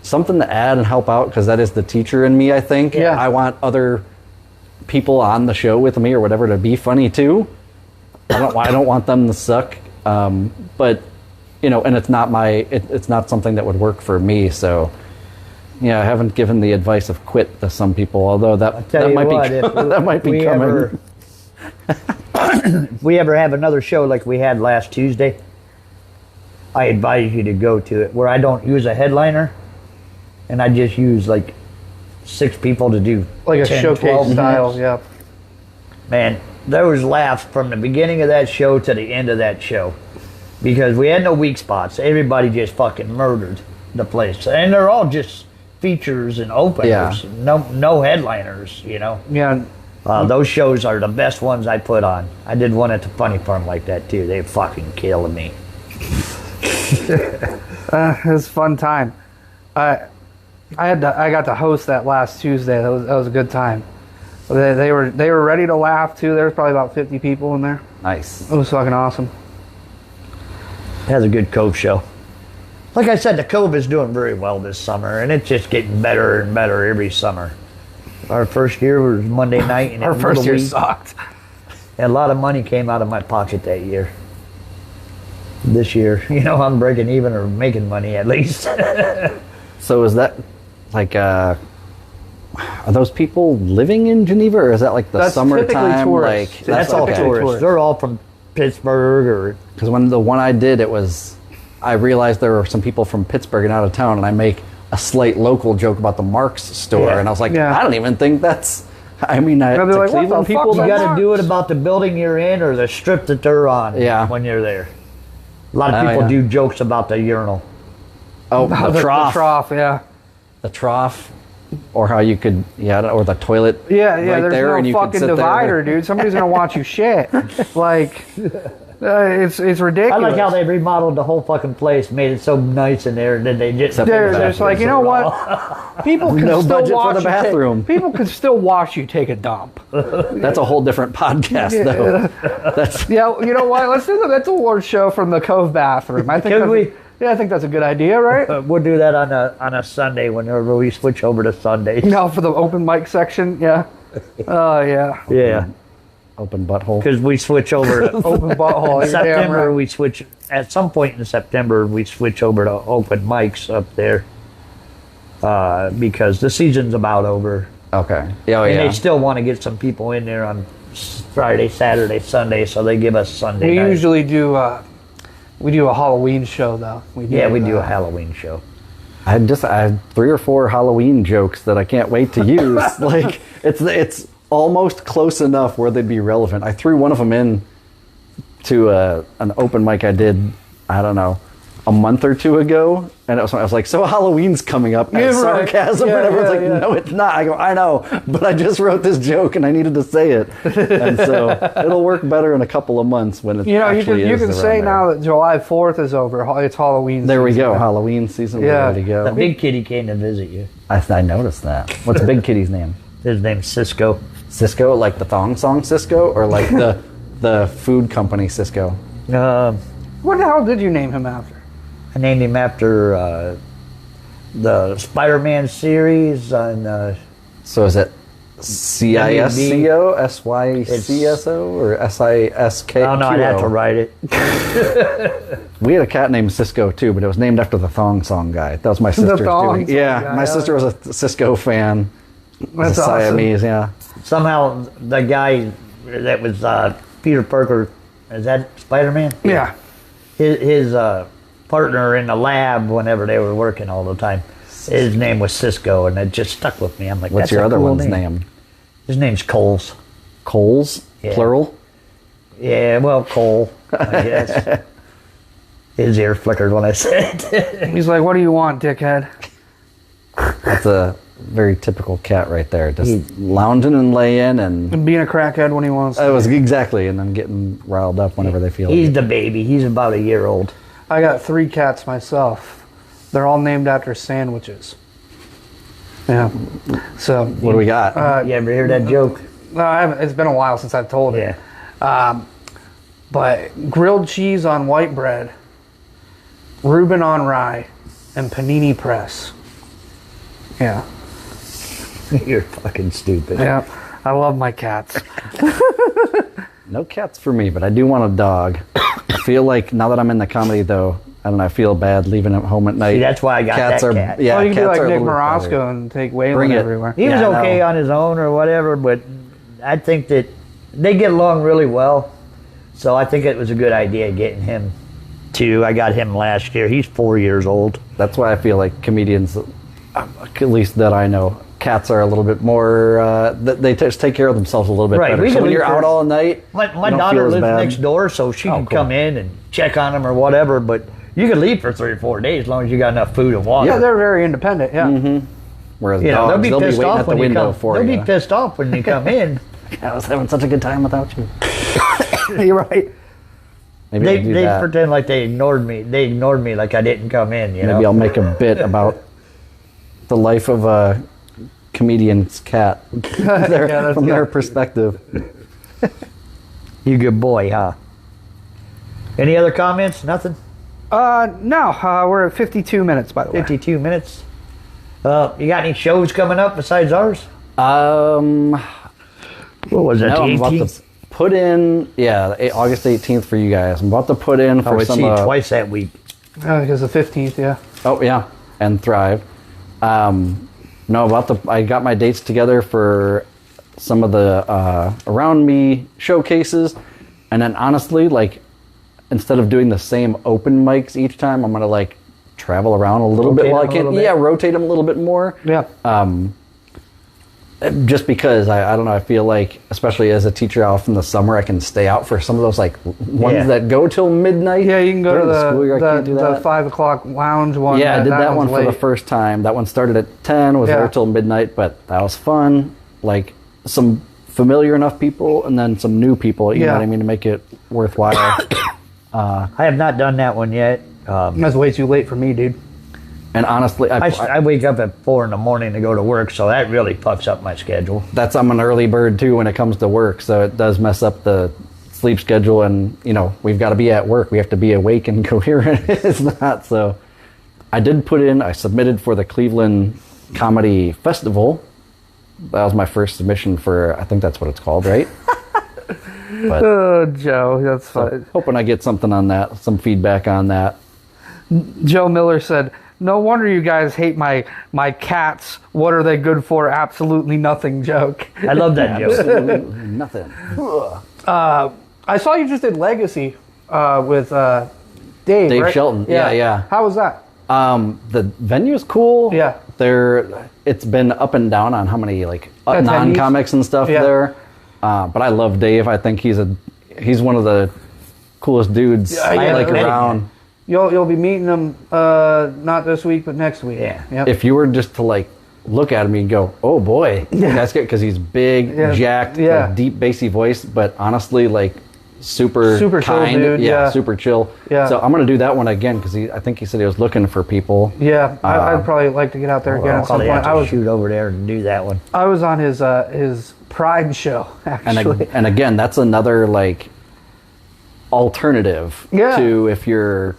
something to add and help out, because that is the teacher in me. I think. Yeah. I want other people on the show with me or whatever to be funny too. I don't want them to suck. But and it's not it's not something that would work for me. So. Yeah, I haven't given the advice of quit to some people, although that might be that might be coming. If we ever have another show like we had last Tuesday, I advise you to go to it, where I don't use a headliner, and I just use 6 people to do Like a 10, showcase 12 style, minutes. yeah. Man, there was laughs from the beginning of that show to the end of that show, because we had no weak spots. Everybody just fucking murdered the place, and they're all just features and openers. Yeah. No headliners, Yeah. Those shows are the best ones I put on. I did one at the Funny Farm like that too. They fucking killing me. It was a fun time. I got to host that last Tuesday. That was a good time. They were ready to laugh too. There was probably about 50 people in there. Nice. It was fucking awesome. It has a good Cove show. Like I said, the Cove is doing very well this summer, and it's just getting better and better every summer. Our first year was Monday night, and Our first year sucked. And a lot of money came out of my pocket that year. This year, I'm breaking even or making money at least. So is that are those people living in Geneva, or is that the That's summertime? typically tourists. That's all okay. tourists. They're all from Pittsburgh or. Because when the one I did, I realized there were some people from Pittsburgh and out of town, and I make a slight local joke about the Marks store, Yeah. and I was like, Yeah. I don't even think that's. I mean, they're to like, what the Cleveland fuck people, is You that? got to do it about the building you're in or the strip that they're on. Yeah. When you're there. A lot of Oh, people yeah. do jokes about the urinal. oh, the trough, The trough, yeah. the trough. or how you could, or the toilet. Yeah, right there's there, and no you could fucking sit there. divider, dude. Somebody's gonna watch you shit. Like, it's ridiculous. I like how they remodeled the whole fucking place, made it so nice in there, and then they just They're just like, you know what? People can No still budget for watch the you bathroom. people can still watch you take a dump. That's a whole different podcast, though. That's Yeah, you know what? Let's do the mental award show from the Cove bathroom. I think. Could we? Yeah, I think that's a good idea, right? We'll do that on a Sunday whenever we switch over to Sundays. No, for the open mic section. Yeah. Oh yeah. Yeah, open butthole. because we switch over to Open butthole. You're damn September. right. We switch at some point in September. We switch over to open mics up there because the season's about over, Okay. Yeah, and yeah. they still want to get some people in there on Friday, Saturday, Sunday, so they give us Sunday We night. usually do. We do a Halloween show though. We We do a Halloween show. I have 3 or 4 Halloween jokes that I can't wait to use. Like it's almost close enough where they'd be relevant. I threw one of them in to an open mic I did, I don't know, a month or 2 ago, and I was like, so Halloween's coming up. And Yeah, right. sarcasm, Yeah, and everyone's yeah, like, yeah. no, it's not. I go, I know, but I just wrote this joke and I needed to say it, and so it'll work better in a couple of months when it You know, actually you is can around say there. now that July 4th is over. It's Halloween. There we season go, now. Halloween season. Yeah. We're ready to go. The big kitty came to visit you. I noticed that. What's Big Kitty's name? His name's Cisco. Cisco, like the thong song Cisco, or like the food company Cisco? What the hell did you name him after? I named him after the Spider-Man series on. So is it CISCO, SYCSO, or SISK? I don't know. I'd have to write it. We had a cat named Cisco too, but it was named after the thong song guy. That was my sister's thong doing. song Yeah, guy, my yeah. sister was a Cisco fan. That's a awesome. Siamese, yeah. Somehow the guy that was Peter Parker, is that Spider-Man? Yeah. His partner in the lab whenever they were working all the time, his name was Cisco, and it just stuck with me. I'm like, What's that's your a other cool one's name? His name's Coles. Coles, Yeah. plural. Yeah, well, Cole, I guess. His ear flickered when I said it. He's like, what do you want, dickhead? That's a very typical cat right there, just lounging and laying, and And being a crackhead when he wants. it was exactly, and then getting riled up whenever they feel He's it. the baby. He's about a year old. I got 3 cats myself. They're all named after sandwiches. Yeah. So. What do we got? You ever hear that joke? No, I haven't. It's been a while since I've told it. Yeah. But grilled cheese on white bread, Reuben on rye, and panini press. Yeah. You're fucking stupid. Yeah. I love my cats. No cats for me, but I do want a dog. I feel like now that I'm in the comedy, though, I don't know, I feel bad leaving him home at night. See, that's why I got cats that are, cat. Yeah, Oh, you can cats do are like a Nick little bit Morosco better. and take Waylon Bring it. everywhere. He was Yeah, I okay know. on his own or whatever, but I think that they get along really well. So I think it was a good idea getting him too. I got him last year. He's 4 years old. That's why I feel like comedians, at least that I know, cats are a little bit more, they just take care of themselves a little bit Right, better. we So can when leave you're out first. all night, My you don't daughter feel as lives bad. next door, so she can cool. come in and check on him or whatever. But you can leave for 3 or 4 days as long as you got enough food and water. Yeah, they're very independent. Yeah. Whereas You know, dogs, they'll be pissed waiting off at the when you window come. for They'll you. be pissed off when you come in. I was having such a good time without you. You're right. Maybe They I'll do they that. pretend like they ignored me. They ignored me like I didn't come in. You Maybe know. I'll make a bit about the life of a comedian's cat that's from their good. perspective. You good boy, huh? Any other comments? Nothing. No, we're at 52 minutes, by the way. 52 minutes. You got any shows coming up besides ours? What was that? No, I'm the about 18th? to put in, August 18th for you guys. I'm about to put in for I some. see you twice that week. Because the 15th, yeah. Oh yeah, and Thrive. No, I got my dates together for some of the Around Me showcases, and then honestly, like, instead of doing the same open mics each time, I'm gonna like travel around a little bit Rotate while I them a can. little bit. Yeah, rotate them a little bit more. Yeah. just because I don't know, I feel like, especially as a teacher out in the summer, I can stay out for some of those like ones that go till midnight. Yeah, you can go to the school year. I can't do the that. 5 o'clock lounge one. Yeah, I did that one for late. the first time. That one started at 10, was there till midnight, but that was fun. Like some familiar enough people and then some new people, you know what I mean, to make it worthwhile. I have not done that one yet. That's way too late for me, dude. And honestly, I wake up at 4 in the morning to go to work, so that really fucks up my schedule. I'm an early bird too when it comes to work, so it does mess up the sleep schedule. And you know, we've got to be at work, we have to be awake and coherent. It's not. So I submitted for the Cleveland Comedy Festival. That was my first submission for, I think that's what it's called, right? But, Oh, Joe, that's fine. hoping I get something on that, some feedback on that. Joe Miller said, "No wonder you guys hate my cats. What are they good for? Absolutely nothing." Joke. I love that joke. Absolutely nothing. I saw you just did Legacy with Dave. Dave right? Shelton. Yeah. How was that? The venue's cool. Yeah. It's been up and down on how many like Attendees? non-comics and stuff there. But I love Dave. I think he's one of the coolest dudes I like around. You'll be meeting him not this week but next week. Yeah. Yep. If you were just to like look at him and go, "Oh boy, that's good," because he's big, jacked, like, deep bassy voice, but honestly like super kind, chill dude. yeah, super chill. Yeah. So I'm gonna do that one again because I think he said he was looking for people. Yeah, I'd probably like to get out there again I'll at some probably point. have to shoot over there and do that one. I was on his Pride show actually. And again, that's another like alternative to if you're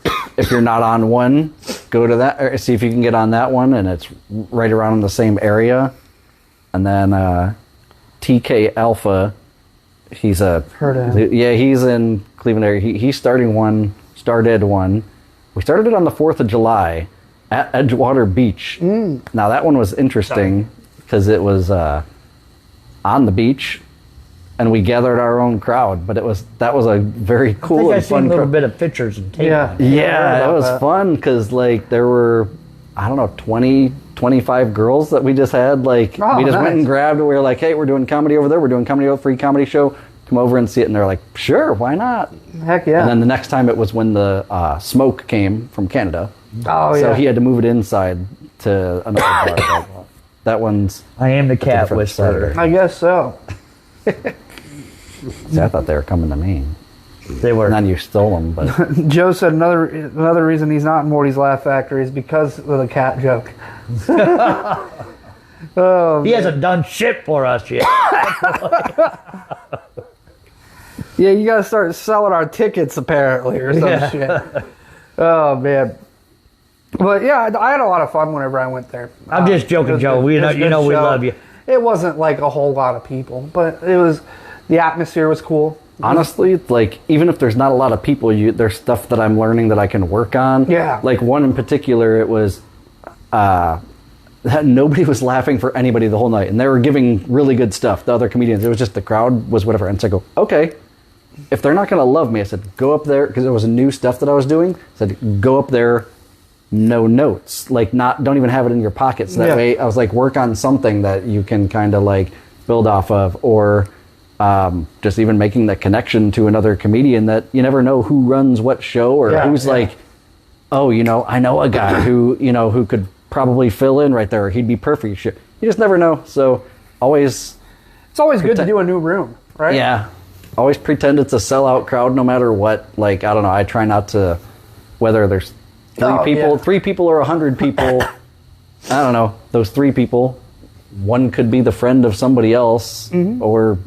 not on one, go to that or see if you can get on that one, and it's right around in the same area. And then TK Alpha, he's Heard of him. yeah, he's in Cleveland area. He started one. We started it on the 4th of July at Edgewater Beach. Now that one was interesting because it was on the beach, and we gathered our own crowd. But that was a very cool I and think I seen fun a little crowd. bit of pictures and tape. Yeah. Yeah, it was that. fun because like there were, I don't know, 20, 25 girls that we just had. Like we just went and grabbed. We were like, "Hey, we're doing comedy over there. We're doing comedy, free comedy show. Come over and see it." And they're like, "Sure, why not?" Heck yeah. And then the next time it was when the Smoke came from Canada. Oh yeah. So he had to move it inside to another bar. But that one's. I am the cat different whisperer. Saturday. I guess so. See, I thought they were coming to me. They were. And then you stole them, but Joe said another reason he's not in Morty's Laugh Factory is because of the cat joke. Oh, He hasn't done shit for us yet. yeah, you gotta start selling our tickets apparently or some shit. Oh man. But yeah, I had a lot of fun whenever I went there. I'm just joking, it was Joe. good. We It know, was a you good know we show. love you. It wasn't like a whole lot of people, but the atmosphere was cool. honestly, like even if there's not a lot of people, there's stuff that I'm learning that I can work on. Yeah. Like one in particular, it was that nobody was laughing for anybody the whole night, and they were giving really good stuff. The other comedians, it was just the crowd was whatever. And so I go, okay, if they're not going to love me, I said, go up there, because there was new stuff that I was doing. I said, go up there, no notes, like don't even have it in your pockets. That way, I was like, work on something that you can kind of like build off of, or just even making the connection to another comedian that you never know who runs what show, or who's like, oh, I know a guy who could probably fill in right there, or he'd be perfect. You just never know. So it's always Good to do a new room, right? Yeah. Always pretend it's a sellout crowd no matter what. Like, I don't know, I try not to, whether there's three people or 100 people, I don't know, those 3 people, one could be the friend of somebody else, or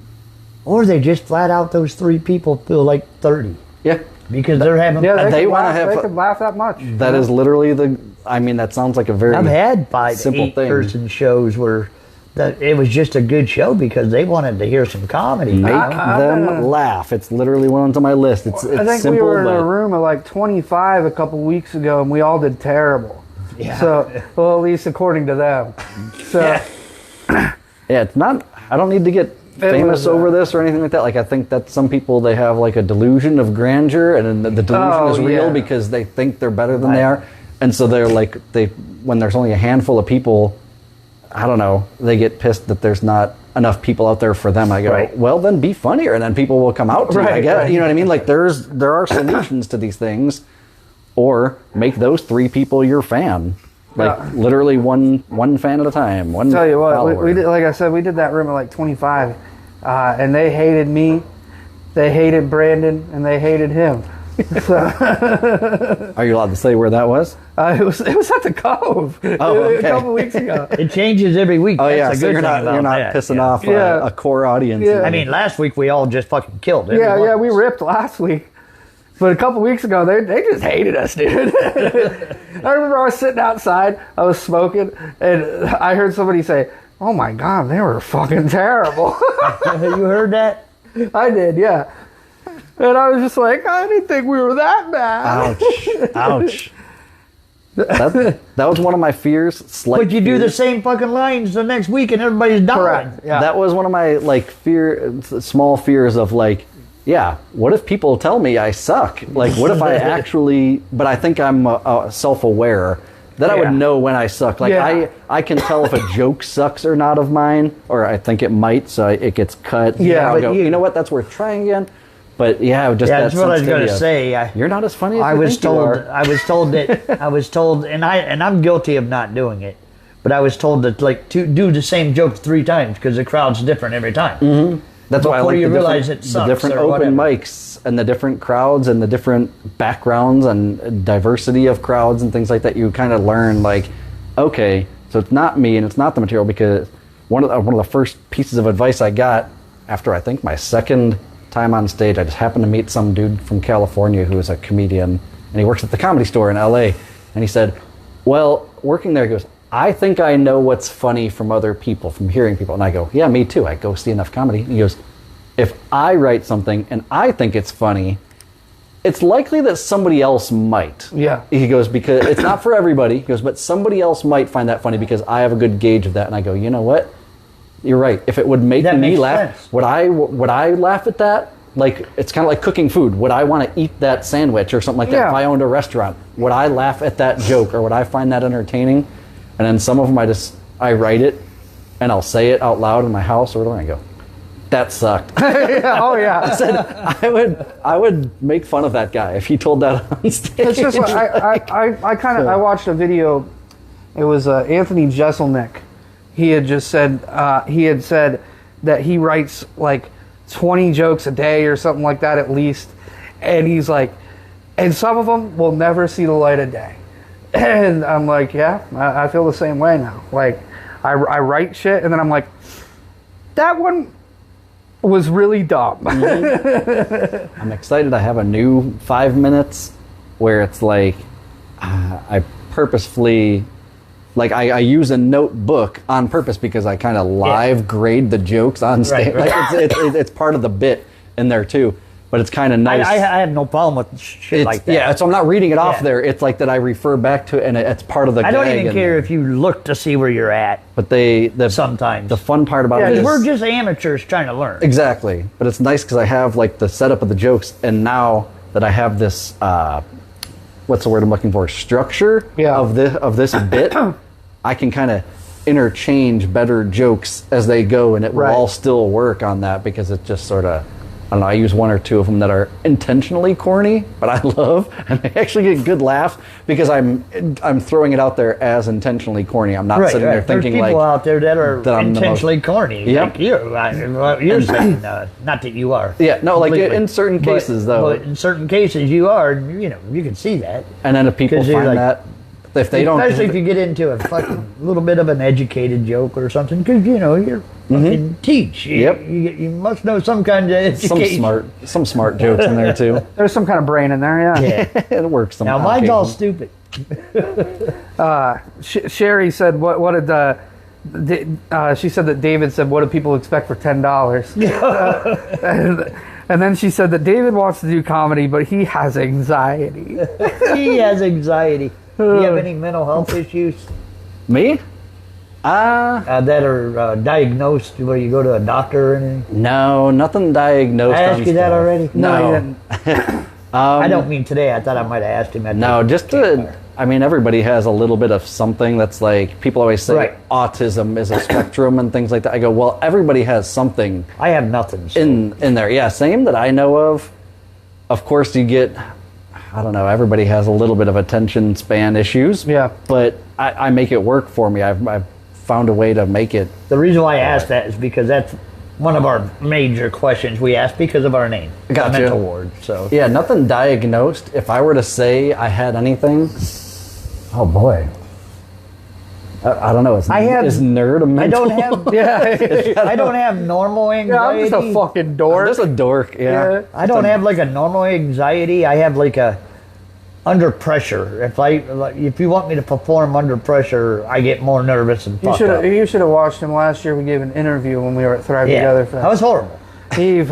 they just flat out, those 3 people feel like 30. Yeah. Because they're having they want to have. They could laugh that much. That is literally that sounds like a very I've had 5 simple 8 thing. person shows where it was just a good show because they wanted to hear some comedy. Make them laugh. It's literally one on my list. It's I think simple, we were in but a room of like 25 a couple weeks ago, and we all did terrible. Yeah. So, well, at least according to them. So, yeah, it's not. I don't need to get famous over this or anything like that. Like, I think that some people, they have like a delusion of grandeur, and the delusion is real because they think they're better than they are, and so they're like when there's only a handful of people, I don't know, they get pissed that there's not enough people out there for them. I go, Right. well, then be funnier, and then people will come out to you. I Right, guess, right. you know what I mean? Like there are solutions to these things, or make those 3 people your fan. Like literally one fan at a time. One. Tell you what, follower. we did, like I said, we did that room at like 25, and they hated me, they hated Brandon, and they hated him. Are you allowed to say where that was? It was at the Cove Oh, a okay. couple weeks ago. It changes every week. Oh That's yeah, a so good you're thing not about that. pissing Yeah. off Yeah. a core audience. Yeah. I mean, last week we all just fucking killed Yeah, everyone. yeah, we ripped last week. But a couple weeks ago, they just hated us, dude. I remember I was sitting outside, I was smoking, and I heard somebody say, "Oh my God, they were fucking terrible." You heard that? I did, yeah. And I was just like, I didn't think we were that bad. Ouch. That was one of my fears. But you do the same fucking lines the next week and everybody's dying. Correct. Yeah. That was one of my small fears of like, yeah, what if people tell me I suck? Like, what if I actually? But I think I'm self-aware that I Yeah. would know when I suck. Like Yeah. I can tell if a joke sucks or not of mine, or I think it might, so it gets cut. Yeah, I'll but go, you know what? That's worth trying again. But yeah, just Yeah, that that's what I was going to sensitivity of, say. You're not as funny as I you was think you told. are. I was told that I was told, and I'm guilty of not doing it. But I was told that to do the same joke 3 times because the crowd's different every time. Mm-hmm. That's why I Before like you the realize different, it sucks the different or open whatever. mics and the different crowds and the different backgrounds and diversity of crowds and things like that. You kind of learn like, okay, so it's not me and it's not the material, because one of the first pieces of advice I got after I think my second time on stage, I just happened to meet some dude from California who is a comedian, and he works at the Comedy Store in LA, and he said, well, working there, he goes, I think I know what's funny from other people, from hearing people. And I go, yeah, me too. I go see enough comedy. And he goes, if I write something and I think it's funny, it's likely that somebody else might. Yeah. He goes, because it's not for everybody. He goes, but somebody else might find that funny because I have a good gauge of that. And I go, you know what? You're right. If it would make That me makes laugh, sense. would I laugh at that? Like, it's kind of like cooking food. Would I want to eat that sandwich or something like that Yeah. if I owned a restaurant? Would I laugh at that joke, or would I find that entertaining? And then some of them I write it and I'll say it out loud in my house or whatever, and I go, that sucked. Oh yeah. I said I would make fun of that guy if he told that on stage. It's just like, I watched a video. It was Anthony Jeselnik. He had just said that he writes like 20 jokes a day or something like that at least, and he's like, and some of them will never see the light of day. And I'm like, yeah, I feel the same way now. Like, I write shit, and then I'm like, that one was really dumb. I'm excited. I have a new 5 minutes where it's like I purposefully, like I use a notebook on purpose because I kind of live grade the jokes on stage. Right. Like it's part of the bit in there too. But it's kind of nice. I have no problem with shit like that. Yeah, so I'm not reading it off Yeah. there. It's like that I refer back to it, and it's part of the I don't gag even and- care if you look to see where you're at. But Sometimes. the fun part about Yeah, it is we're just amateurs trying to learn. exactly. But it's nice because I have like the setup of the jokes, and now that I have this, what's the word I'm looking for? Structure Yeah. of this bit, I can kind of interchange better jokes as they go, and it will Right. all still work on that because it's just sort of. I don't know, I use 1 or 2 of them that are intentionally corny, but I love, and they actually get good laughs because I'm throwing it out there as intentionally corny. I'm not Right, sitting right. there thinking There's people like, out there that are that I'm the intentionally corny. Yep. Like you're saying, not that you are. yeah, no, like completely. in certain But- cases though. But in certain cases you are, you can see that. And then if people 'Cause you're find like- that, if they don't, Especially if you get into a fucking little bit of an educated joke or something, because you're fucking teach. Yep. You must know some kind of education. some smart jokes in there too. There's some kind of brain in there, yeah. Yeah. It works. Now on mine's all occasion. stupid. Sherry said, "What did she said that David said, what do people expect for $10?" And then she said that David wants to do comedy, but he has anxiety. He has anxiety. Do you have any mental health issues Me? that are diagnosed where you go to a doctor or anything? No, nothing diagnosed. I asked on you that stuff. already? No, No, he didn't. I don't mean today. I thought I might have asked him. No, just to. I mean, everybody has a little bit of something that's like, people always say Right. autism is a spectrum and things like that. I go, well, everybody has something I have nothing. So. in there. Yeah, same that I know of. Of course, you get, I don't know, everybody has a little bit of attention span issues. Yeah. But I make it work for me. I've found a way to make it. The reason why I asked that is because that's one of our major questions we ask because of our name. Gotcha. Mental ward. So Yeah, nothing diagnosed. If I were to say I had anything, oh boy. I don't know. Is nerd a mental? I don't have. Yeah. I don't have normal Yeah, anxiety. I'm just a fucking dork. I'm just a dork, yeah. I don't have like a normal anxiety. I have like a under pressure. If you want me to perform under pressure, I get more nervous and fucked up. You should have watched him last year. We gave an interview when we were at Thrive Together. That was horrible. He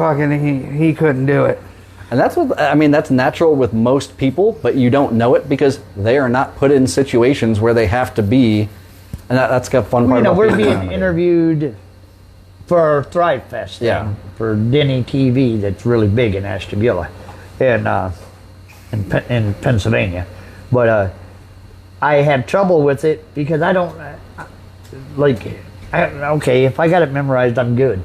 couldn't do it. And that's natural with most people, but you don't know it because they are not put in situations where they have to be. And that's the fun part about we're being being comedy. interviewed for Thrive Fest thing, Yeah. for Denny TV that's really big in Ashtabula in Pennsylvania. But I have trouble with it because I don't okay, if I got it memorized, I'm good.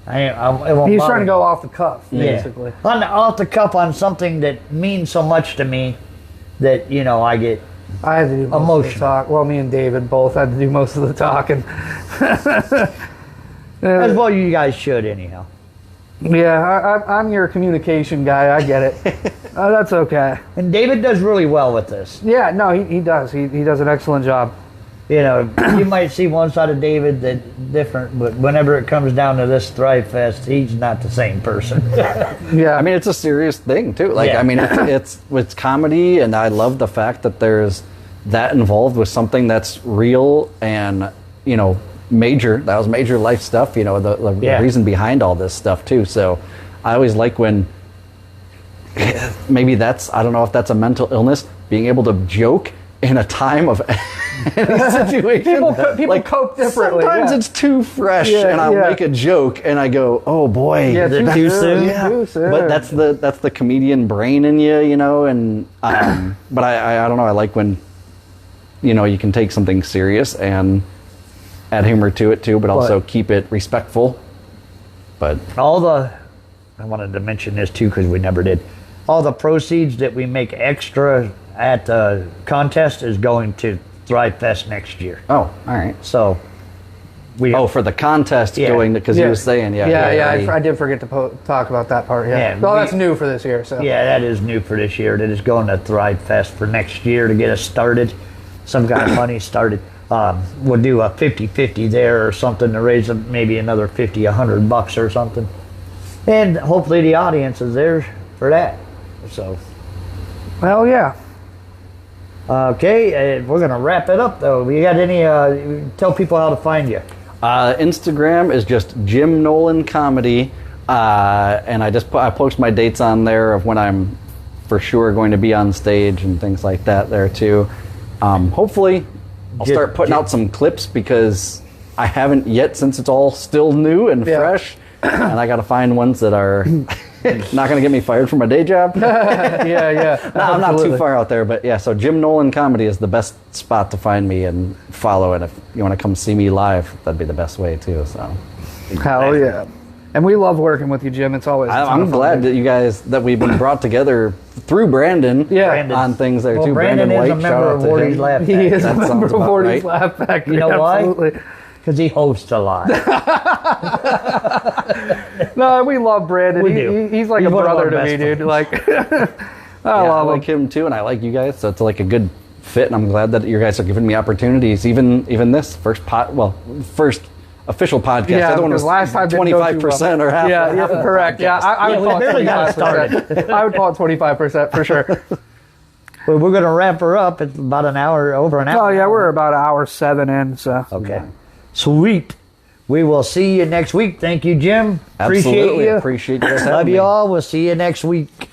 It won't He's bother trying to me. go off the cuff, Yeah. basically. Off the cuff on something that means so much to me that, I get I had to do most of the Emotional. talk. Well, me and David both had to do most of the talking. as well you guys should anyhow. Yeah, I'm your communication guy. I get it. That's okay. And David does really well with this. Yeah, no, he does. He does an excellent job. You might see one side of David that's different, but whenever it comes down to this Thrive Fest, he's not the same person. Yeah, I mean, it's a serious thing too. Like, Yeah. I mean, it's comedy, and I love the fact that there's that involved with something that's real and major. That was major life stuff. The Yeah. reason behind all this stuff too. So, I always like when maybe I don't know if that's a mental illness, being able to joke in a time of any situation. People cope differently. Sometimes yeah. it's too fresh, Yeah, and I'll yeah. make a joke, and I go, "Oh boy, Yeah, too soon? Yeah, Too soon. but that's the comedian brain in you, and but I don't know. I like when you can take something serious and add humor to it too, but also keep it respectful. But I wanted to mention this too because we never did. All the proceeds that we make extra at the contest is going to Thrive Fest next year. all right. So For the contest Yeah. going because he was saying, I did forget to talk about that part. Yeah, Yeah, well, we- that's new for this year. So Yeah, that is new for this year. That is going to Thrive Fest for next year to get us started. Some kind of money started. We'll do a 50-50 there or something to raise maybe another $50-100 or something. And hopefully the audience is there for that. So, Well, yeah. okay, we're going to wrap it up though. You got any, tell people how to find you. Instagram is just Jim Nolan Comedy, and I post my dates on there of when I'm for sure going to be on stage and things like that there too. Hopefully, I'll start putting out some clips because I haven't yet since it's all still new and fresh, and I got to find ones that are not going to get me fired from my day job. yeah. No, I'm not too far out there, but yeah, so Jim Nolan Comedy is the best spot to find me and follow, and if you want to come see me live, that'd be the best way too, so. Hell yeah. And we love working with you, Jim. It's always. I'm glad that we've been brought together through Brandon, Yeah. on things there Well, too. Brandon is White, a member shout out of to Wardie's him. Laugh He is a That member of sounds about Wardie's right. Laugh Factory. You know why? Absolutely. Because he hosts a lot. No, we love Brandon. We do. He's like He's a one of brother our to me, best dude. Like, I love like him too, and I like you guys, so it's like a good fit, and I'm glad that you guys are giving me opportunities. Even this first official podcast. Yeah, the other one because was last time didn't go too 25% well. or half. Yeah, half of the correct. Yeah, podcast. I would we call it barely got 25%. I would call it 25% for sure. Well, we're going to wrap her up. It's about an hour, over an hour. Oh yeah, we're about hour 7 in. So Okay. Sweet. We will see you next week. Thank you, Jim. Absolutely. Appreciate you. Appreciate you guys having Love me. you all. We'll see you next week.